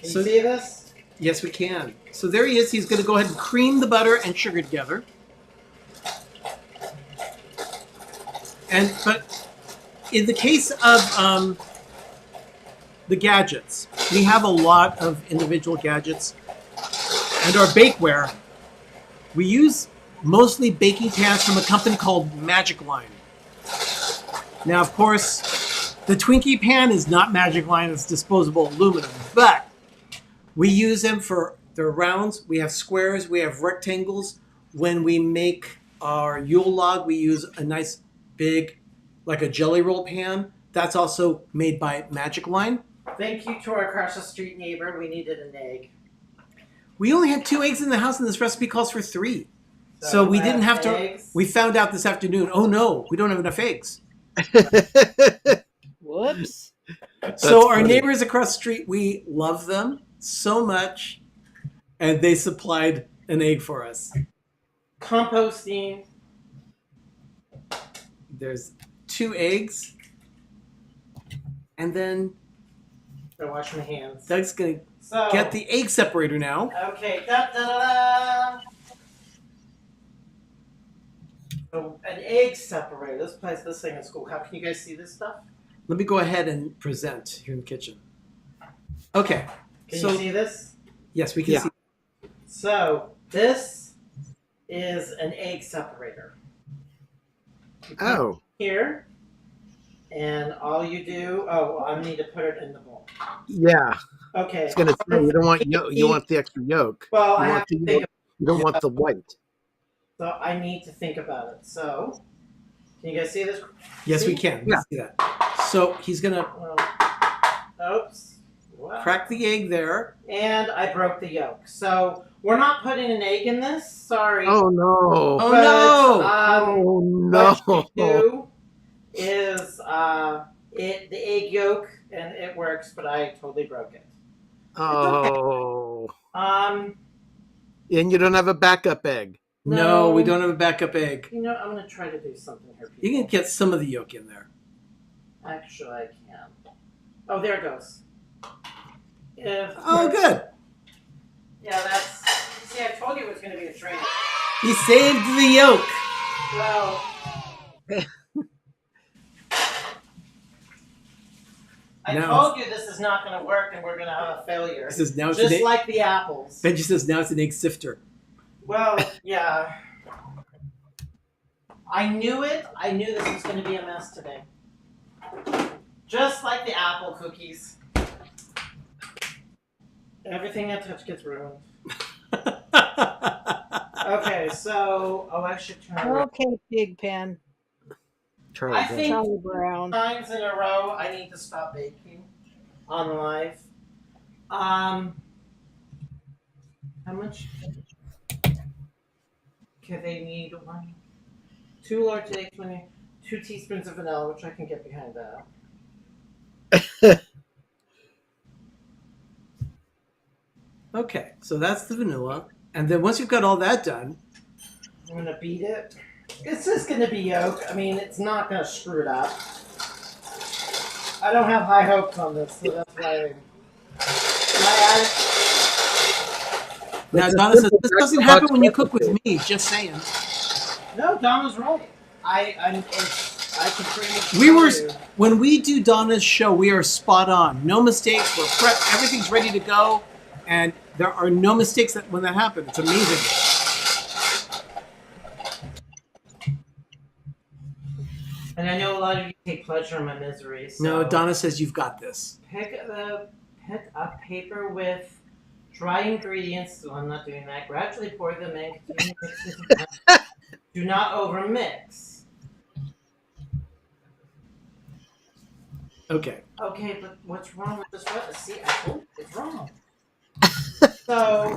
Can you see this? Yes, we can. So there he is. He's going to go ahead and cream the butter and sugar together. But in the case of the gadgets, we have a lot of individual gadgets. And our bakeware, we use mostly baking pans from a company called Magic Line. Now, of course, the Twinkie pan is not Magic Line, it's disposable aluminum, but we use them for their rounds. We have squares, we have rectangles. When we make our Yule log, we use a nice big, like a jelly roll pan. That's also made by Magic Line. Thank you to our across the street neighbor. We needed an egg. We only had 2 eggs in the house, and this recipe calls for 3. So we didn't have to. Eggs. We found out this afternoon, oh no, we don't have enough eggs. Whoops. So our neighbors across the street, we love them so much, and they supplied an egg for us. Composting. There's 2 eggs, and then I wash my hands. Doug's gonna get the egg separator now. Okay. Da, da, da, da. So an egg separator. This thing is cool. How can you guys see this stuff? Let me go ahead and present here in the kitchen. Okay. Can so you see this? yes, we can Yeah. see. So this is an egg separator. You put it Oh, here, and all you do. Oh, well, I need to put it in the bowl. yeah. Okay. It's gonna say you don't want yolk. You want the extra yolk. Well, You I want have the to think. yolk. You don't want the white. So I need to think about it. So, can you guys see this? Yes, we See? can. We Yeah. see that. So he's gonna Oops. Wow. crack the egg there. And I broke the yolk. So we're not putting an egg in this. Sorry. Oh no! Oh But, no! Oh What you no! do is the egg yolk, and it works, but I totally broke it. Oh, Um, and you don't have a backup egg. No, we No. don't have a backup egg. you know, I'm gonna try to do something here. You People. can get some of the yolk in there. Actually, I can. Oh, there it goes. If Oh, good. Yeah, that's. See, I told you it was gonna be a train. He saved the yolk. Well. I Now told you this is not going to work and we're going to have a failure. He says now it's Just an egg. like the apples. Benji says now it's an egg sifter. Well, yeah. I knew it. I knew this was going to be a mess today. Just like the apple cookies. Everything I touch gets ruined. Okay, so I should turn around. Okay, Pigpen. Charlie I Brown. think Charlie Brown. times in a row I need to stop baking on live. How much? Okay, they need 2 large eggs, 2 teaspoons of vanilla, which I can get behind that. Okay, so that's the vanilla. And then once you've got all that done, I'm gonna beat it. It's just gonna be yolk. I mean, it's not gonna screw it up. I don't have high hopes on this, so that's why now It's a Donna says simple this doesn't back-to-back happen when you cook with recipe. me. Just saying. No, Donna's right. I can pretty much We tell were you. when we do Donna's show, we are spot on. No mistakes. We're prepped. Everything's ready to go, and there are no mistakes when that happens. It's amazing. And I know a lot of you take pleasure in my misery. So No, Donna says you've got this. pick up paper with dry ingredients. So I'm not doing that. Gradually pour them in. Continue mixing. Do not overmix. Okay. Okay, but what's wrong with this recipe? See, I told you it's wrong. So.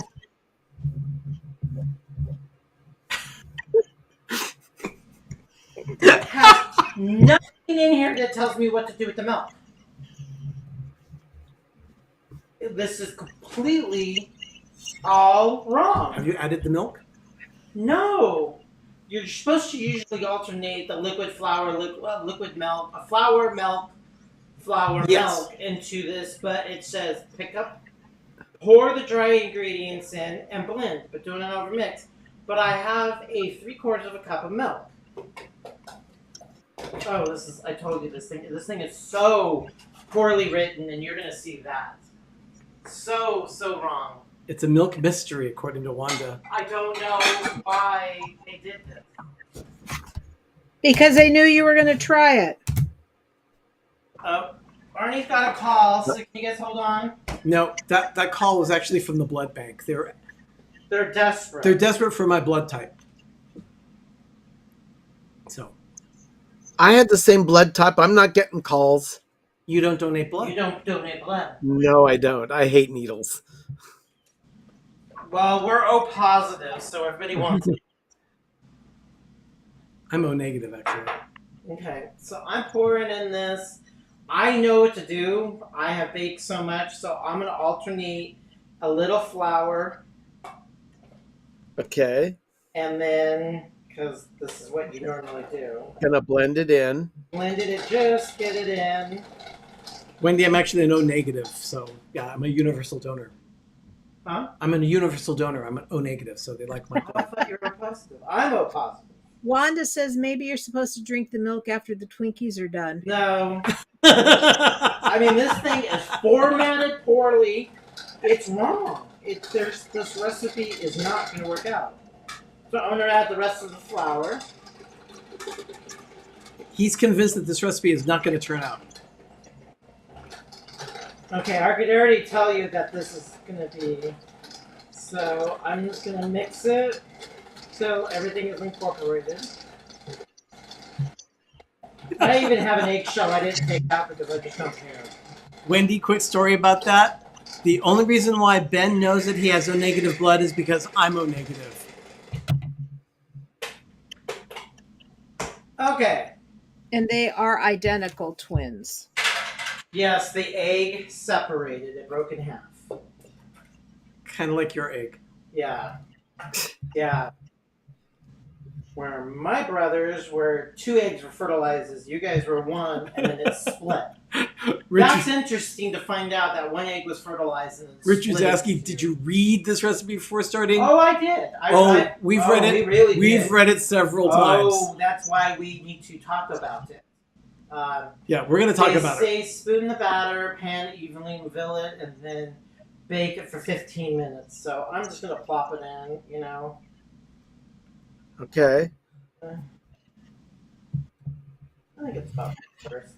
It has nothing in here that tells me what to do with the milk. This is completely all wrong. Have you added the milk? No. You're supposed to usually alternate the liquid flour, liquid milk, flour, milk, flour, Yes. milk into this, but it says pour the dry ingredients in and blend, but do not overmix. But I have a 3/4 of a cup of milk. Oh, I told you this thing is so poorly written, and you're going to see that. So wrong. It's a milk mystery, according to Wanda. I don't know why they did this. Because they knew you were going to try it. Oh, Arnie's got a call, so can you guys hold on? No, that call was actually from the blood bank. They're desperate. They're desperate for my blood type. So I had the same blood type. I'm not getting calls. you don't donate blood. You don't donate blood. No, I don't. I hate needles. Well, we're O positive, so everybody wants it. I'm O negative, actually. Okay, so I'm pouring in this. I know what to do. I have baked so much, so I'm going to alternate a little flour, Okay. and then, because this is what you normally do, Gonna blend it in. blended it, just get it in. Wendy, I'm actually an O negative, so yeah, I'm a universal donor. Huh? I'm a universal donor. I'm an O negative, so they like my Oh, I thought you were O positive. I'm O positive. Wanda says maybe you're supposed to drink the milk after the Twinkies are done. No, I mean, this thing is formatted poorly. It's wrong. This recipe is not going to work out. So I'm going to add the rest of the flour. He's convinced that this recipe is not going to turn out. Okay, I could already tell you that this is going to be. So I'm just going to mix it so everything is incorporated. I even have an eggshell I didn't take out because I just don't care. Wendy, quick story about that. The only reason why Ben knows that he has O negative blood is because I'm O negative. Okay. And they are identical twins. Yes, the egg separated. It broke in half. Kind of like your egg. Yeah. Yeah. Where my brothers were 2 eggs were fertilized, you guys were 1, and then it split. That's interesting to find out that 1 egg was fertilized and then Richard's split. asking, did you read this recipe before starting? Oh, I did. We've read it. We really We've did. read it several times. Oh, that's why we need to talk about it. Yeah, we're going to talk about it. They say spoon the batter, pan it evenly, fill it, and then bake it for 15 minutes. So I'm just going to plop it in, you know. Okay. I think it's about first.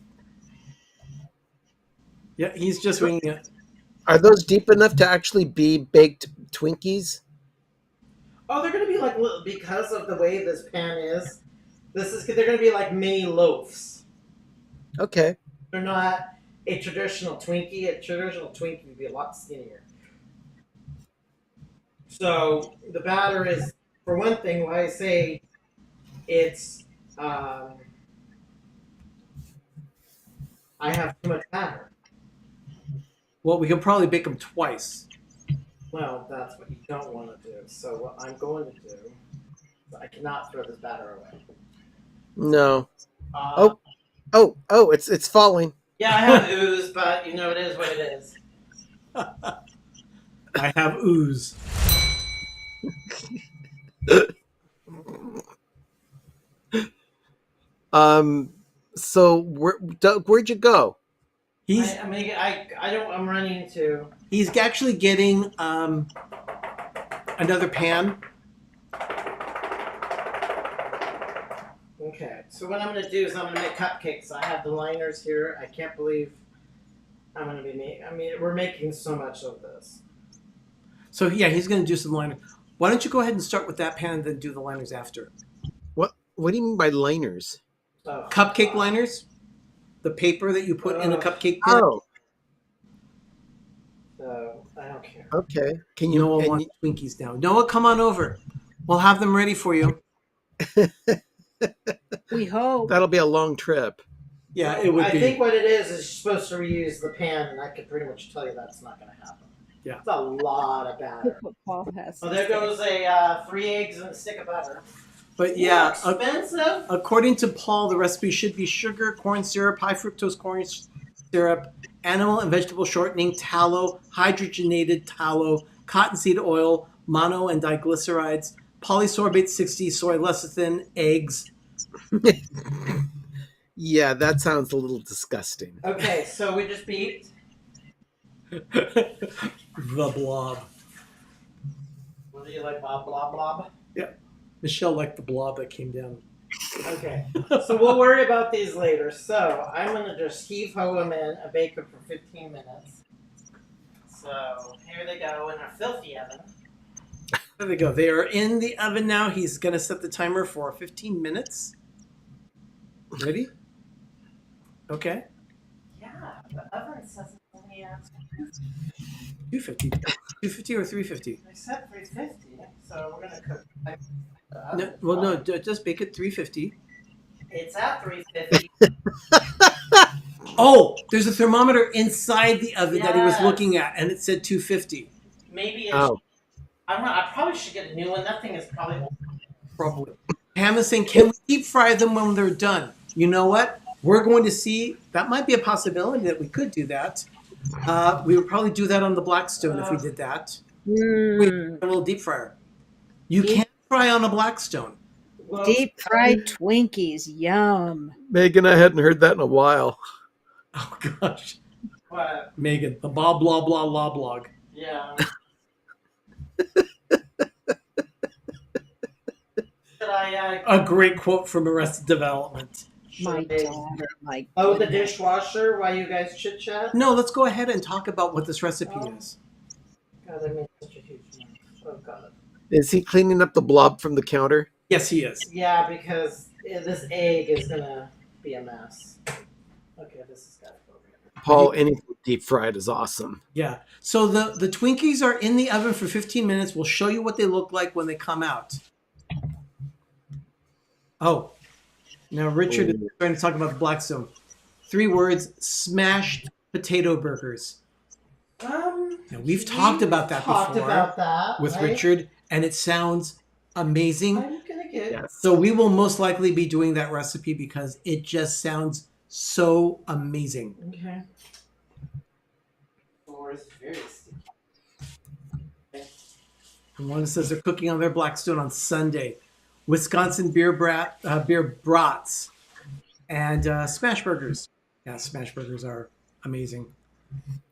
Yeah, he's just winging it. Are those deep enough to actually be baked Twinkies? Oh, they're going to be like, because of the way this pan is, they're going to be like mini loaves. Okay. They're not a traditional Twinkie. A traditional Twinkie would be a lot skinnier. So the batter is, for one thing, why I say it's, I have too much batter. Well, we can probably bake them twice. Well, that's what you don't want to do. So what I'm going to do, I cannot throw this batter away. No. It's falling. Yeah, I have ooze, but you know it is what it is. I have ooze. So Doug, where'd you go? I'm running to. He's actually getting another pan. Okay, so what I'm going to do is I'm going to make cupcakes. I have the liners here. I can't believe I'm going to be making. I mean, we're making so much of this. So yeah, he's going to do some liners. Why don't you go ahead and start with that pan and then do the liners after? What do you mean by liners? Oh, Cupcake liners? The paper that you put in a cupcake pan? Oh. So I don't care. Okay. Can you? Noah wants Twinkies now. Noah, come on over. We'll have them ready for you. We hope. That'll be a long trip. Yeah, it would be. I think what it is you're supposed to reuse the pan, and I can pretty much tell you that's not going to happen. Yeah. It's a lot of batter. What Paul has So to there say. goes a 3 eggs and a stick of butter. But yeah, Expensive. according to Paul, the recipe should be sugar, corn syrup, high fructose corn syrup, animal and vegetable shortening, tallow, hydrogenated tallow, cottonseed oil, mono and diglycerides, polysorbate 60, soy lecithin, eggs. Yeah, that sounds a little disgusting. Okay, so we just beat. The blob. What do you like, blob, blob, blob? Yeah. Michelle liked the blob that came down. Okay, so we'll worry about these later. So I'm going to just heave-ho them in and bake them for 15 minutes. So here they go in our filthy oven. There they go. They are in the oven now. He's going to set the timer for 15 minutes. Ready? Okay. Yeah, the oven says it's only at 250. 250 or 350? I said 350, so we're going to cook. No, just bake it 350. It's at 350. Oh, there's a thermometer inside the oven that he was Yes. looking at, and it said 250. Maybe it's. Oh. I probably should get a new one. That thing is probably old. Probably. Pam is saying, can we deep fry them when they're done? You know what? We're going to see. That might be a possibility that we could do that. We would probably do that on the Blackstone if we did that. A little deep fryer. You can't fry on a Blackstone. Well, Deep fried Twinkies, yum. Megan, I hadn't heard that in a while. Oh gosh, What? Megan, the blah blah blah blah blog. Yeah. Should I A great quote from Arrested Development. My should I daughter, my load the goodness. dishwasher while you guys chit chat? No, let's go ahead and talk about what this recipe is. God, I made such a huge mess. Oh God. Is he cleaning up the blob from the counter? Yes, he is. Yeah, because this egg is gonna be a mess. Okay, this has got to go here. Paul, anything deep fried is awesome. Yeah. So the Twinkies are in the oven for 15 minutes. We'll show you what they look like when they come out. Oh, now Richard is trying to talk about the Blackstone. 3 words: smashed potato burgers. Now, we've talked about that Talked before about that with right? Richard, and it sounds amazing. I'm gonna get. So we will most likely be doing that recipe because it just sounds so amazing. Okay. Floor is very sticky. And one says they're cooking on their Blackstone on Sunday. Wisconsin beer brats and smash burgers. Yeah, smash burgers are amazing.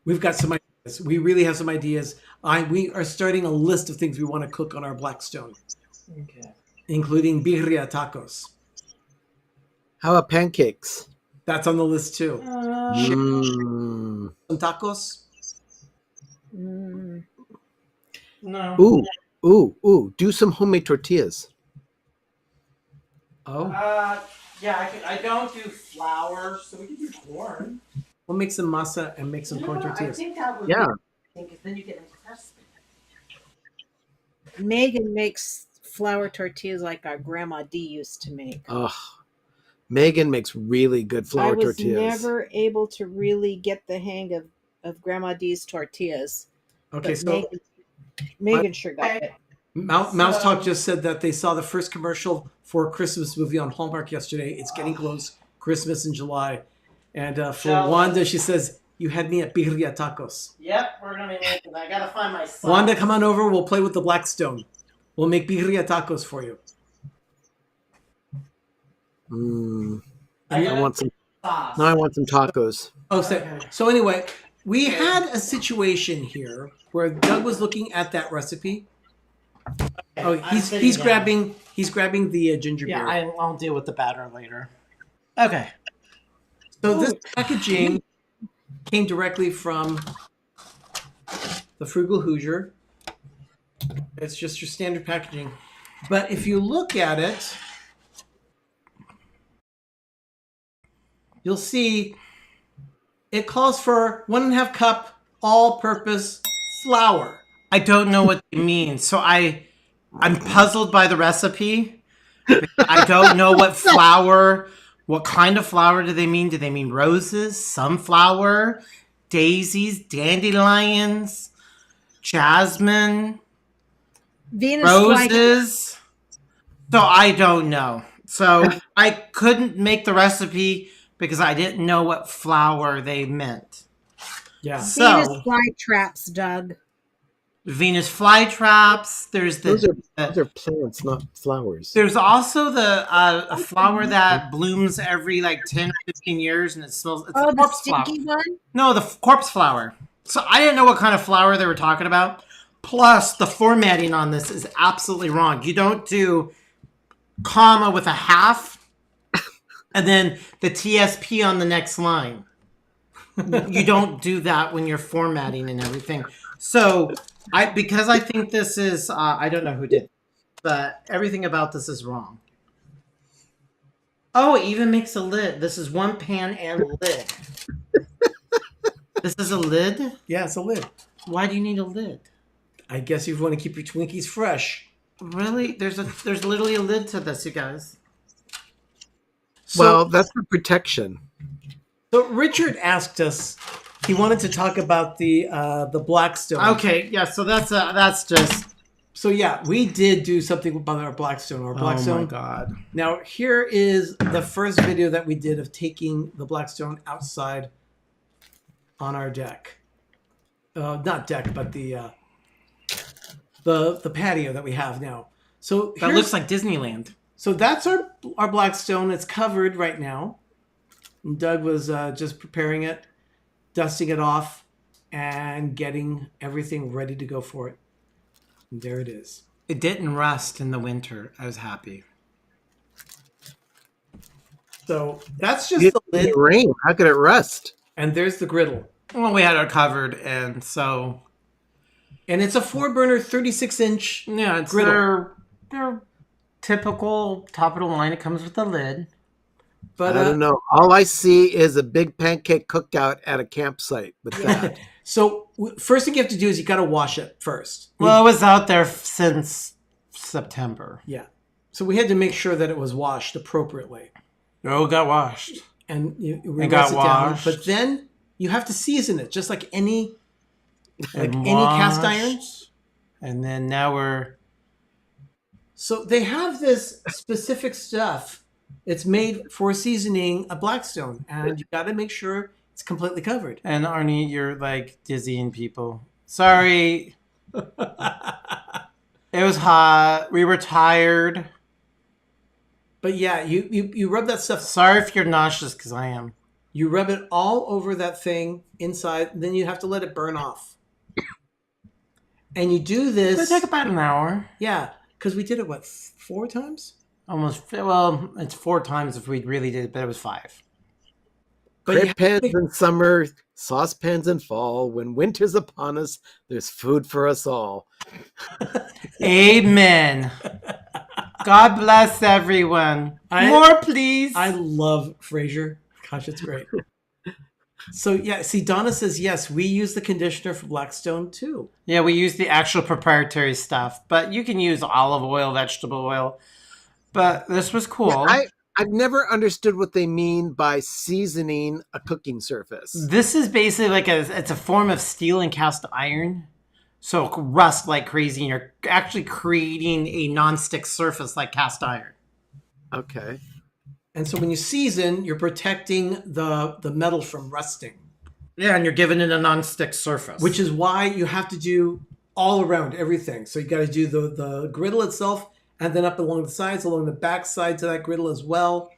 We've got some ideas. We really have some ideas. We are starting a list of things we want to cook on our Blackstone, Okay. including birria tacos. How about pancakes? That's on the list too. Mm. Some tacos. Mm. No. Ooh. Do some homemade tortillas. Oh, Yeah, I don't do flour, so we can do corn. we'll make some masa and make some corn I tortillas. think that would Yeah. because then you get them crispy. Megan makes flour tortillas like our grandma D used to make. Ugh. Megan makes really good flour I was tortillas. never able to really get the hang of Grandma D's tortillas. Okay, But so Megan sure got it. Mouse Talk just said that they saw the first commercial for a Christmas movie on Hallmark yesterday. It's getting close. Christmas in July. And for Jealous. Wanda, she says, you had me at birria tacos. Yep, we're gonna be making. I gotta find my sauce. Wanda, come on over. We'll play with the Blackstone. We'll make birria tacos for you. I want some. sauce. Now I want some tacos. Oh, so anyway, we had a situation here where Doug was looking at that recipe. Oh, he's grabbing the ginger Yeah, beer. I'll deal with the batter later. Okay. So this packaging came directly from the Frugal Hoosier. It's just your standard packaging. But if you look at it, you'll see it calls for 1.5 cup all-purpose flour. I don't know what they mean, so I'm puzzled by the recipe. I don't know what flour. What kind of flower do they mean? Do they mean roses, sunflower, daisies, dandelions, jasmine, Venus roses? So I don't know. So I couldn't make the recipe because I didn't know what flower they meant. Yeah. Venus So flytraps, Doug. Venus flytraps. There's Those are plants, not flowers. There's also the a flower that blooms every like 10 or 15 years and it smells. It's Oh, a the corpse flower. stinky one? No, the corpse flower. So I didn't know what kind of flower they were talking about. Plus, the formatting on this is absolutely wrong. You don't do comma with a half and then the TSP on the next line. You don't do that when you're formatting and everything. So because I think this is, I don't know who did, but everything about this is wrong. Oh, it even makes a lid. This is one pan and lid. This is a lid? Yeah, it's a lid. Why do you need a lid? I guess you want to keep your Twinkies fresh. Really? There's literally a lid to this, you guys. Well, that's for protection. So Richard asked us, he wanted to talk about the Blackstone. Okay, yeah, so that's just... So yeah, we did do something about our Blackstone. Our Blackstone. Oh my God. Now here is the first video that we did of taking the Blackstone outside on our deck. Not deck, but the patio that we have now. So That looks like Disneyland. So that's our Blackstone. It's covered right now. And Doug was just preparing it, dusting it off, and getting everything ready to go for it. And there it is. It didn't rust in the winter. I was happy. So that's just It the lid. rain. How could it rust? And there's the griddle. Well, we had it covered, and so And it's a 4-burner 36-inch. yeah, it's griddle. their typical top of the line. It comes with a lid. But I don't know. All I see is a big pancake cookout at a campsite with that. So first thing you have to do is you got to wash it first. Well, it was out there since September. Yeah. So we had to make sure that it was washed appropriately. Oh, it got washed. And we It got rest it down. washed. But then you have to season it just like any And any cast washed. iron. And then now we're So they have this specific stuff. It's made for seasoning a Blackstone, and you got to make sure it's completely covered. and Arnie, you're like dizzying people. Sorry, it was hot. We were tired. But yeah, you rub that stuff. Sorry if you're nauseous, because I am. You rub it all over that thing inside, and then you have to let it burn off. And you do It this. took about an hour. Yeah, because we did it, what, 4 times? Almost. Well, it's 4 times if we really did it, but it was 5. But you Crepe have to pans make- in summer, saucepans in fall. When winter's upon us, there's food for us all. Amen. God bless everyone. More, please. I love Frasier. Gosh, it's great. So yeah, see, Donna says yes. We use the conditioner for Blackstone too. Yeah, we use the actual proprietary stuff, but you can use olive oil, vegetable oil. But this was cool. I've never understood what they mean by seasoning a cooking surface. This is basically like it's a form of steel and cast iron. So it rust like crazy, and you're actually creating a non-stick surface like cast iron. Okay. And so when you season, you're protecting the metal from rusting. Yeah, and you're giving it a non-stick surface. Which is why you have to do all around everything. So you got to do the griddle itself, and then up along the sides, along the back sides of that griddle as well.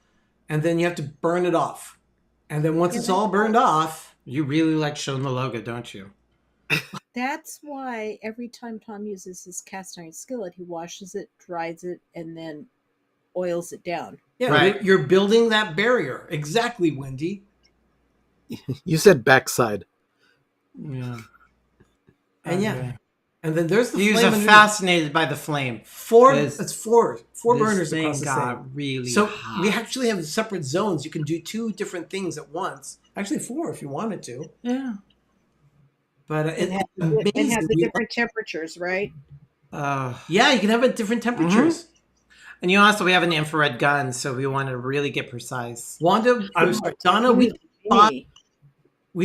And then you have to burn it off. And then once it's all burned off, you really like showing the logo, don't you? That's why every time Tom uses his cast iron skillet, he washes it, dries it, and then oils it down. yeah, Right. you're building that barrier. Exactly, Wendy. You said backside. Yeah. And yeah, Okay. and then there's the You flame are underneath. fascinated by the flame. It's four This burners thing across the got same. really So hot. we actually have separate zones. You can do 2 different things at once. Actually, 4 if you wanted to. Yeah. But And have, it's amazing. and have the We- different temperatures, right? yeah, you can have it at different temperatures. And you also, we have an infrared gun, so we want to really get precise. Wanda, I'm sorry, Donna, we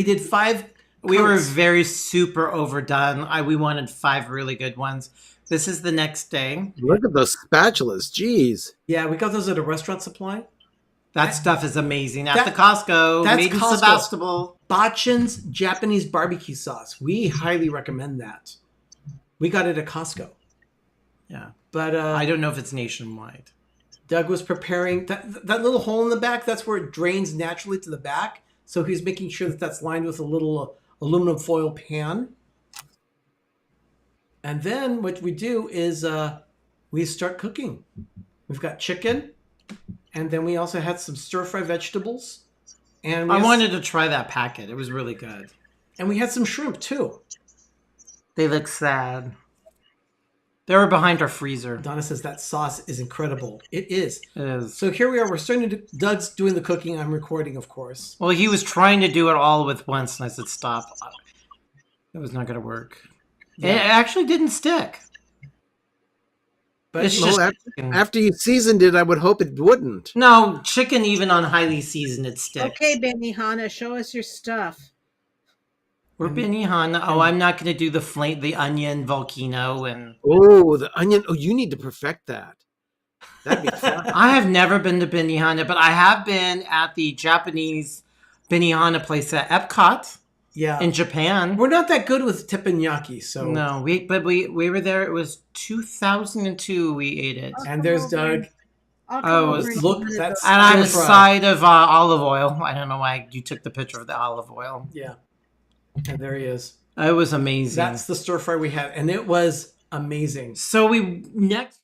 did 5. We were coats. very super overdone. We wanted 5 really good ones. This is the next day. Look at those spatulas. Jeez. Yeah, we got those at a restaurant supply. That stuff is amazing. At That- the Costco, that's made in Costco. Sebastopol. Bachin's Japanese barbecue sauce. We highly recommend that. We got it at Costco. Yeah. But I don't know if it's nationwide. Doug was preparing that little hole in the back. That's where it drains naturally to the back. So he's making sure that that's lined with a little aluminum foil pan. And then what we do is we start cooking. We've got chicken, and then we also had some stir-fry vegetables. And I wanted to try that packet. It was really good. And we had some shrimp too. They look sad. They were behind our freezer. Donna says that sauce is incredible. It is. It is. So here we are. We're starting to Doug's doing the cooking. I'm recording, of course. Well, he was trying to do it all with once, and I said, stop. It was not going to work. Yeah. It actually didn't stick. But It's Well, just after you seasoned it, I would hope it wouldn't. no chicken, even on highly seasoned, it sticks. Okay, Benihana, show us your stuff. We're Benihana. Oh, I'm not going to do the onion volcano, and Oh, the onion. Oh, you need to perfect that. That'd be fun. I have never been to Benihana, but I have been at the Japanese Benihana place at Epcot yeah, in Japan. we're not that good with teppanyaki. So No, we were there. It was 2002. We ate it. And there's Doug. I'll Oh, come over it's- and look, do one of that's- those. And on the Stir fry. side of olive oil. I don't know why you took the picture of the olive oil. Yeah. And there he is. It was amazing. That's the stir fry we had, and it was amazing. So we next